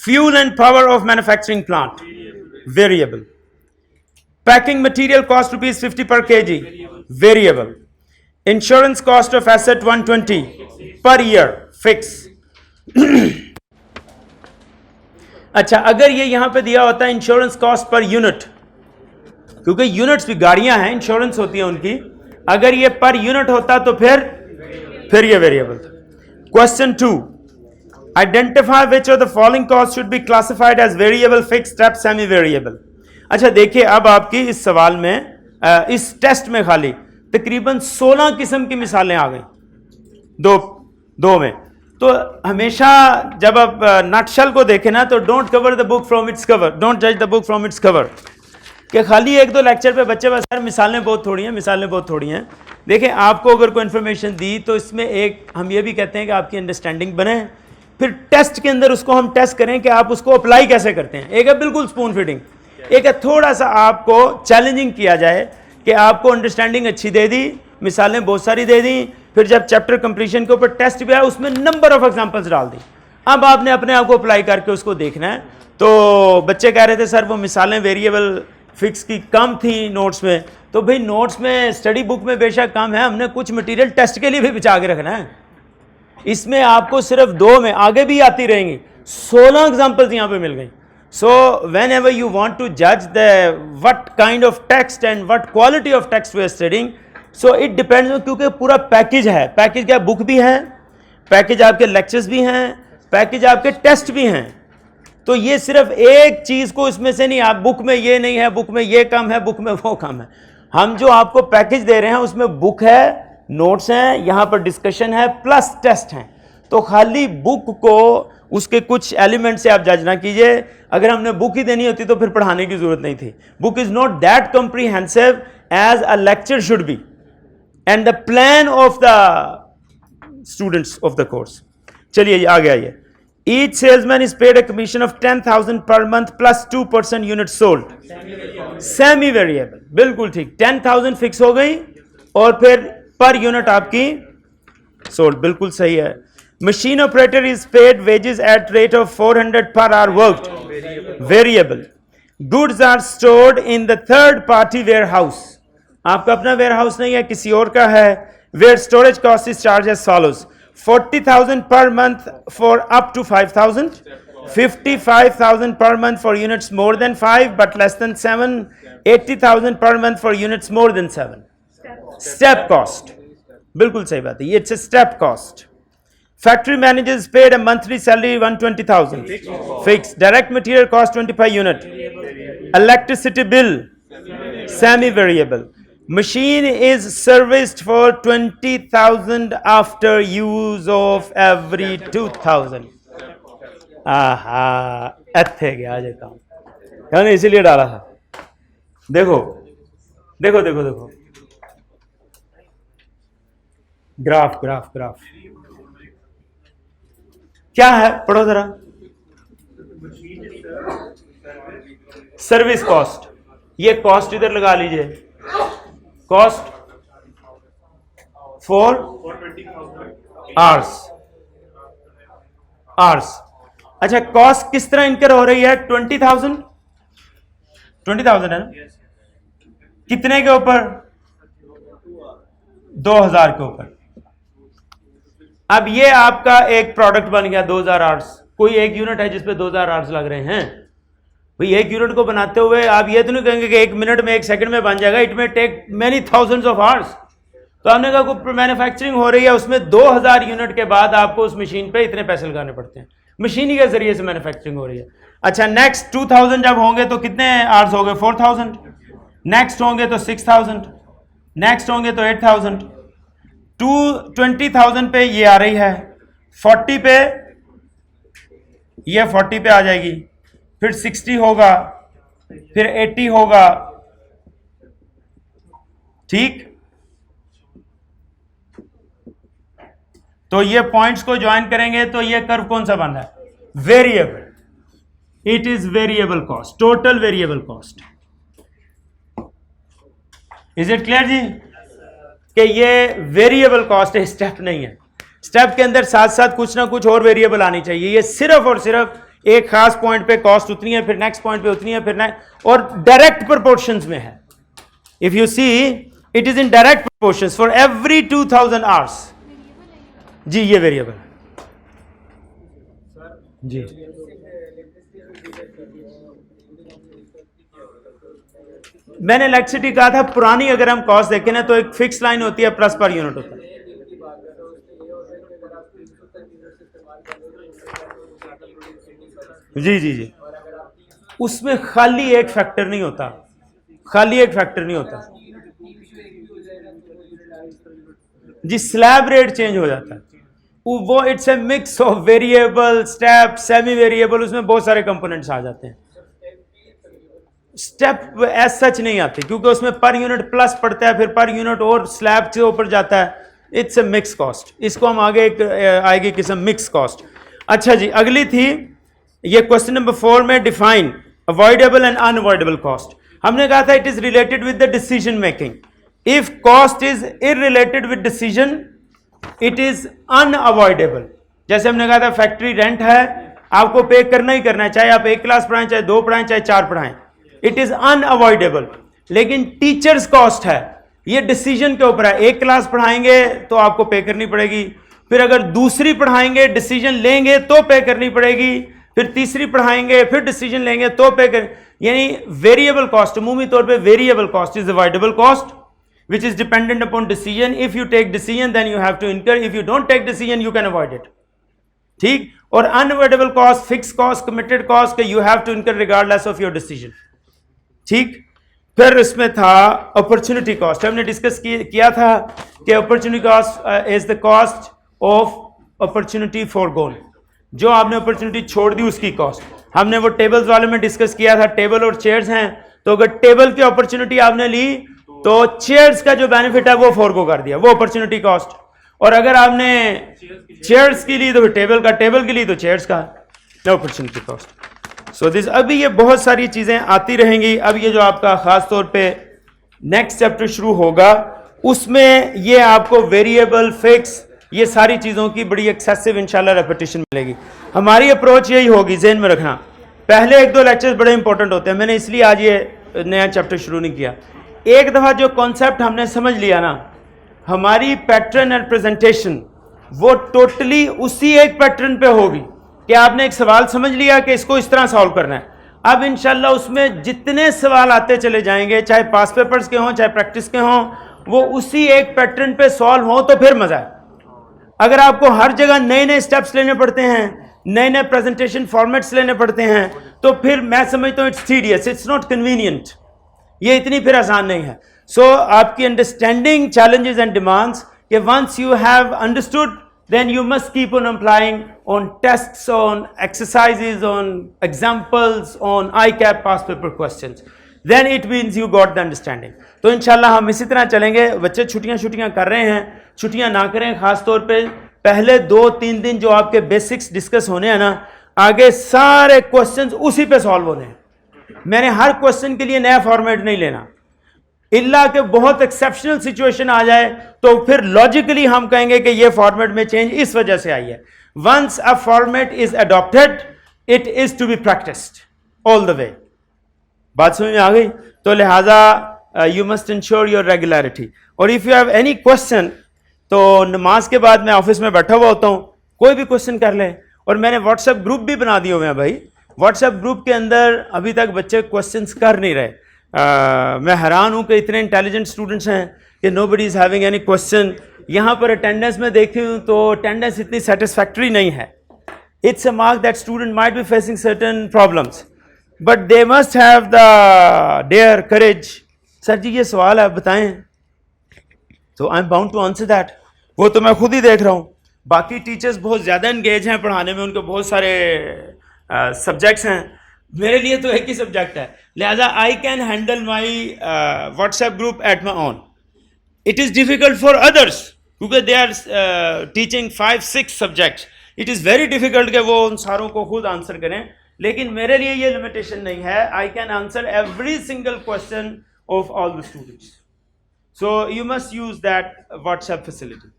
Fuel and power of manufacturing plant, variable. Packing material cost rupees 50 per kg, variable. Insurance cost of asset 120 per year, fix. अच्छा, अगर ये यहां पे दिया होता है इंश्योरेंस कॉस्ट पर यूनिट, क्योंकि यूनिट्स भी गाड़ियां हैं, इंश्योरेंस होती है उनकी, अगर ये पर यूनिट होता तो फिर ये वेरिएबल था. Question 2, identify which of the following cost should be classified as variable, fixed, step, semi variable. अच्छा देखिए, अब आपकी इस सवाल में, इस टेस्ट में खाली तकरीबन 16 किस्म की मिसालें आ गई दो में. तो हमेशा जब आप नटशल को देखें ना, तो don't cover the book from its cover, don't जज the book from its cover. कि खाली एक दो लेक्चर पे बच्चे बस, मिसालें बहुत थोड़ी हैं. देखें, आपको अगर कोई इन्फॉर्मेशन दी तो इसमें एक हम ये भी कहते हैं कि आपकी अंडरस्टैंडिंग बने, फिर टेस्ट के अंदर उसको हम टेस्ट करें कि आप उसको अप्लाई कैसे करते हैं. एक है बिल्कुल स्पून फीडिंग, एक है थोड़ा सा आपको चैलेंजिंग किया जाए कि आपको अंडरस्टैंडिंग अच्छी दे दी, मिसालें बहुत सारी दे दी, फिर जब चैप्टर कंप्लीशन के ऊपर टेस्ट भी आया उसमें नंबर ऑफ एग्जांपल्स डाल दी. अब आपने अपने आप को अप्लाई करके उसको देखना है. तो बच्चे कह रहे थे सर वो मिसालें वेरिएबल फिक्स की कम थी नोट्स में. तो भाई नोट्स में, स्टडी बुक में बेशक कम है, हमने कुछ मटेरियल टेस्ट के लिए भी बचा के रखना है. इसमें आपको सिर्फ 2 में, आगे भी आती रहेंगी, 16 एग्जांपल्स यहाँ पे मिल गई. So whenever you want to judge the what kind of text and what quality of text we are studying, so it depends on, क्योंकि पूरा पैकेज है. पैकेज क्या, बुक भी है, पैकेज आपके लेक्चर्स भी हैं, पैकेज आपके टेस्ट भी हैं. तो ये सिर्फ एक चीज को इसमें से नहीं, आप बुक में ये नहीं है, बुक में ये कम है, बुक में वो कम है. हम जो आपको पैकेज दे रहे हैं उसमें बुक है, नोट्स हैं, यहां पर डिस्कशन है, प्लस टेस्ट हैं. तो खाली बुक को उसके कुछ एलिमेंट से आप जज ना कीजिए. अगर हमने बुक ही देनी होती तो फिर पढ़ाने की जरूरत नहीं थी. Book is not that comprehensive as a lecture should be and the plan of the students of the course. चलिए आगे आइए. Each salesman is paid a commission of 10,000 per month plus 2% unit sold, semi variable. बिल्कुल ठीक, 10,000 fix हो गई और फिर per unit आपकी सोल्ड, बिल्कुल सही है. Machine operator is paid wages at rate of 400 per hour worked, variable. Goods are stored in the third party warehouse. आपका अपना warehouse नहीं है, किसी और का है. Where storage cost is charged as follows: 40,000 per month for up to 5,000, 55,000 per month for units more than 5 but less than 7, 80,000 per month for units more than 7. Step cost. बिल्कुल सही बात है, ये it's a step cost. Factory manager is paid a monthly salary 120,000, fixed. Direct material cost 25 unit. Electricity bill, semi variable. Machine is serviced for 20,000 after use of every 2,000. आहा, अच्छे गया आज काम, मैंने इसीलिए डाला था. देखो देखो देखो देखो, ग्राफ ग्राफ ग्राफ क्या है, पढ़ो जरा. सर्विस कॉस्ट, ये कॉस्ट इधर लगा लीजिए, कॉस्ट फॉर आवर्स. अच्छा, कॉस्ट किस तरह इनकर हो रही है? 20,000 है ना, कितने के ऊपर? 2,000 के ऊपर. अब ये आपका एक प्रोडक्ट बन गया 2,000 आवर्स. कोई एक यूनिट है जिसपे 2,000 आवर्स लग रहे हैं. भाई एक यूनिट को बनाते हुए आप ये तो नहीं कहेंगे कि 1 मिनट में 1 सेकंड में बन जाएगा. It may take many thousands of hours. तो हमने कहा मैन्युफैक्चरिंग हो रही है, उसमें 2,000 यूनिट के बाद आपको उस मशीन पे इतने पैसे लगाने पड़ते हैं. मशीनी के जरिए से मैन्युफैक्चरिंग हो रही है. अच्छा, नेक्स्ट 2,000 जब होंगे तो कितने आवर्स हो गए? 4,000. नेक्स्ट होंगे तो 6,000, नेक्स्ट होंगे तो 8,000. 20,000 पे ये आ रही है, 40 पे ये 40 पे आ जाएगी, फिर 60 होगा, फिर 80 होगा. ठीक, तो ये पॉइंट्स को ज्वाइन करेंगे तो ये कर्व कौन सा बन रहा है? Variable. It is variable cost, total variable cost. Is it clear जी कि ये वेरिएबल कॉस्ट है, स्टेप नहीं है. स्टेप के अंदर साथ साथ कुछ ना कुछ और वेरिएबल आनी चाहिए. ये सिर्फ और सिर्फ एक खास पॉइंट पे कॉस्ट उतनी है, फिर नेक्स्ट पॉइंट पे उतनी है, फिर और डायरेक्ट प्रोपोर्शंस में है. If you see it is in direct proportions for every 2000 hours. जी ये वेरिएबल जी. मैंने इलेक्ट्रिसिटी कहा था पुरानी अगर हम कॉस्ट देखें ना तो एक फिक्स लाइन होती है, प्लस पर यूनिट होता है. जी जी जी. उसमें खाली एक फैक्टर नहीं होता, खाली एक फैक्टर नहीं होता जी. स्लैब रेट चेंज हो जाता है वो. It's a mix of variable, step, semi variable, उसमें बहुत सारे कंपोनेंट्स आ जाते हैं. स्टेप एज सच नहीं आते क्योंकि उसमें पर यूनिट प्लस पड़ता है, फिर पर यूनिट और स्लैब से ऊपर जाता है. It's a mix cost. इसको हम आगे आएगी किस्म मिक्स कॉस्ट. अच्छा जी, अगली थी ये क्वेश्चन नंबर 4 में define avoidable and unavoidable cost. हमने कहा था it is related with the decision making. If cost is irrelated with decision it is unavoidable. जैसे हमने कहा था फैक्ट्री रेंट है, आपको पे करना ही करना है, चाहे आप 1 क्लास पढ़ाएं, चाहे 2 पढ़ाएं, चाहे 4 पढ़ाएं. It is unavoidable. लेकिन टीचर्स कॉस्ट है, ये डिसीजन के ऊपर है. 1 क्लास पढ़ाएंगे तो आपको पे करनी पड़ेगी, फिर अगर दूसरी पढ़ाएंगे डिसीजन लेंगे तो पे करनी पड़ेगी, फिर तीसरी पढ़ाएंगे फिर डिसीजन लेंगे तो पे कर. यानी वेरिएबल कॉस्ट, अमूमी तौर पे variable cost is avoidable cost which is dependent upon decision. If you take decision then you have to incur, if you don't take decision you can avoid it. ठीक. और unavoidable cost, fixed cost, committed cost के you have to incur regardless of your decision. ठीक. फिर इसमें था opportunity cost. हमने discuss किया था कि opportunity cost is the cost of opportunity forgone. जो आपने अपॉर्चुनिटी छोड़ दी उसकी कॉस्ट. हमने वो टेबल्स वाले में डिस्कस किया था. टेबल और चेयर्स हैं, तो अगर टेबल की अपॉर्चुनिटी आपने ली तो चेयर्स का जो बेनिफिट है वो फोरगो कर दिया, वो अपॉर्चुनिटी कॉस्ट. और अगर आपने चेयर्स की ली तो टेबल का, टेबल की ली तो चेयर्स का, no opportunity cost. So this अभी ये बहुत सारी चीजें आती रहेंगी. अब ये जो आपका खास तौर पे नेक्स्ट चैप्टर शुरू होगा उसमें ये आपको वेरिएबल, फिक्स, ये सारी चीजों की बड़ी एक्सेसिव इंशाल्लाह रेपिटेशन मिलेगी. हमारी अप्रोच यही होगी, ज़हन में रखना. पहले 1-2 लेक्चर्स बड़े इंपॉर्टेंट होते हैं, मैंने इसलिए आज ये नया चैप्टर शुरू नहीं किया. एक दफा जो कॉन्सेप्ट हमने समझ लिया ना, हमारी पैटर्न एंड प्रेजेंटेशन वो टोटली उसी एक पैटर्न पे होगी कि आपने एक सवाल समझ लिया कि इसको इस तरह सॉल्व करना है. अब इंशाल्लाह उसमें जितने सवाल आते चले जाएंगे, चाहे पास पेपर्स के हों चाहे प्रैक्टिस के हों, वो उसी एक पैटर्न पे सॉल्व हो तो फिर मजा है. अगर आपको हर जगह नए नए स्टेप्स लेने पड़ते हैं, नए नए प्रेजेंटेशन फॉर्मेट्स लेने पड़ते हैं, तो फिर मैं समझता हूँ it's tedious, it's not convenient. ये इतनी फिर आसान नहीं है. सो आपकी अंडरस्टैंडिंग चैलेंजेस एंड डिमांड्स कि once you have understood then you must keep on applying on tests, on exercises, on examples, on ICAP past paper questions. Then it means you got the understanding. तो इंशाल्लाह हम इसी तरह चलेंगे. बच्चे छुट्टियां कर रहे हैं, छुट्टियां ना करें. खास तौर पे पहले 2-3 दिन जो आपके बेसिक्स डिस्कस होने हैं ना, आगे सारे क्वेश्चंस उसी पे सॉल्व होने हैं. मैंने हर क्वेश्चन के लिए नया फॉर्मेट नहीं लेना, इल्ला के बहुत एक्सेप्शनल सिचुएशन आ जाए तो फिर लॉजिकली हम कहेंगे कि ये फॉर्मेट में चेंज इस वजह से आई है. Once a format is adopted it is to be practised all the way. बात समझ में आ गई? तो लिहाजा you must ensure your regularity. और if you have any question तो नमाज के बाद मैं ऑफिस में बैठा हुआ होता हूँ, कोई भी क्वेश्चन कर ले. और मैंने व्हाट्सएप ग्रुप भी बना दिए हुए हैं भाई. व्हाट्सएप ग्रुप के अंदर अभी तक बच्चे क्वेश्चंस कर नहीं रहे. मैं हैरान हूं कि इतने इंटेलिजेंट स्टूडेंट्स हैं कि nobody is having any question. यहाँ पर अटेंडेंस में देखी हूँ तो अटेंडेंस इतनी सेटिस्फैक्ट्री नहीं है. It's a mark that student might be facing certain problems but they must have the dare courage. Sir ji ये सवाल है बताएं, तो I am bound to answer that. वो तो मैं खुद ही देख रहा हूँ. बाकी टीचर्स बहुत ज़्यादा इंगेज हैं पढ़ाने में, उनके बहुत सारे सब्जेक्ट्स हैं. मेरे लिए तो एक ही सब्जेक्ट है, लिहाजा I can handle my WhatsApp group at my own. It is difficult for others क्योंकि they are teaching 5-6 subjects. It is very difficult कि वो उन सारों को खुद आंसर करें. लेकिन मेरे लिए ये लिमिटेशन नहीं है. I can answer every single question of all the students. So you must use that WhatsApp facility.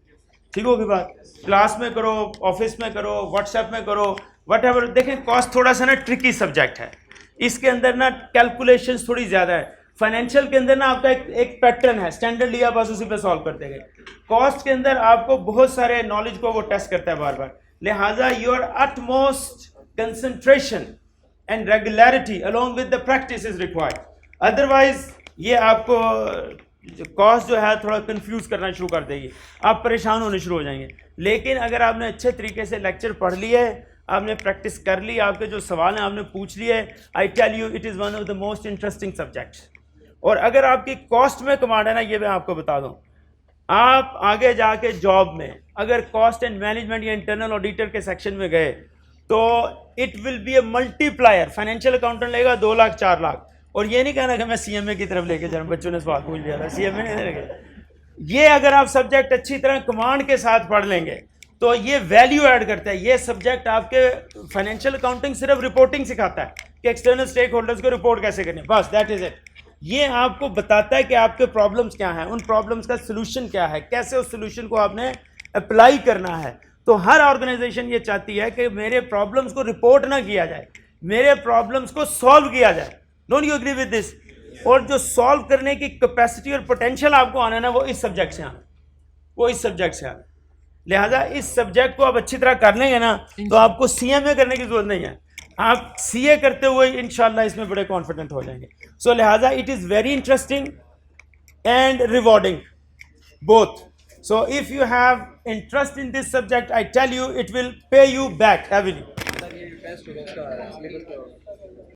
ठीक होगी बात? क्लास में करो, ऑफिस में करो, व्हाट्सएप में करो, वट एवर। देखें कॉस्ट थोड़ा सा ना ट्रिकी सब्जेक्ट है, इसके अंदर ना कैलकुलेशंस थोड़ी ज़्यादा है। फाइनेंशियल के अंदर ना आपका एक पैटर्न है, स्टैंडर्ड लिया बस उसी पे सॉल्व करते गए। कॉस्ट के अंदर आपको बहुत सारे नॉलेज को वो टेस्ट करता है बार बार, लिहाजा your utmost concentration and regularity along with the practice is required. Otherwise ये आपको कॉस्ट जो है थोड़ा कंफ्यूज करना शुरू कर देगी, आप परेशान होने शुरू हो जाएंगे। लेकिन अगर आपने अच्छे तरीके से लेक्चर पढ़ लिया है, आपने प्रैक्टिस कर ली, आपके जो सवाल हैं आपने पूछ लिए, I tell you it is one of the most interesting subjects. और अगर आपकी कॉस्ट में कमांड है ना, ये मैं आपको बता दूं, आप आगे जाके जॉब में अगर कॉस्ट एंड मैनेजमेंट या इंटरनल ऑडिटर के सेक्शन में गए तो it will be A multiplier. Financial accountant लेगा 2 लाख 4 लाख। और ये नहीं कहना कि मैं सीएमए की तरफ लेके जा रहा हूँ, बच्चों ने सवाल पूछ लिया था, सीएमए नहीं लेके। ये अगर आप सब्जेक्ट अच्छी तरह कमांड के साथ पढ़ लेंगे तो ये वैल्यू ऐड करता है। ये सब्जेक्ट आपके फाइनेंशियल अकाउंटिंग सिर्फ रिपोर्टिंग सिखाता है कि एक्सटर्नल स्टेक होल्डर्स को रिपोर्ट कैसे करनी है, बस दैट इज इट। ये आपको बताता है कि आपके प्रॉब्लम्स क्या हैं, उन प्रॉब्लम्स का सोल्यूशन क्या है, कैसे उस सोल्यूशन को आपने अप्लाई करना है। तो हर ऑर्गेनाइजेशन ये चाहती है कि मेरे प्रॉब्लम्स को रिपोर्ट ना किया जाए, मेरे प्रॉब्लम्स को सॉल्व किया जाए। Don't you agree with this? और जो सॉल्व करने की कैपेसिटी और पोटेंशियल आपको आना है ना, वो इस सब्जेक्ट से आना, वो इस सब्जेक्ट से आना। लिहाजा इस सब्जेक्ट को आप अच्छी तरह कर लेंगे ना तो आपको सीएमए करने की जरूरत नहीं है, आप सीए करते हुए इंशाल्लाह इसमें बड़े कॉन्फिडेंट हो जाएंगे। सो लिहाजा it is very interesting and rewarding both. So if you have interest in this subject, I tell you it will pay you back heavily.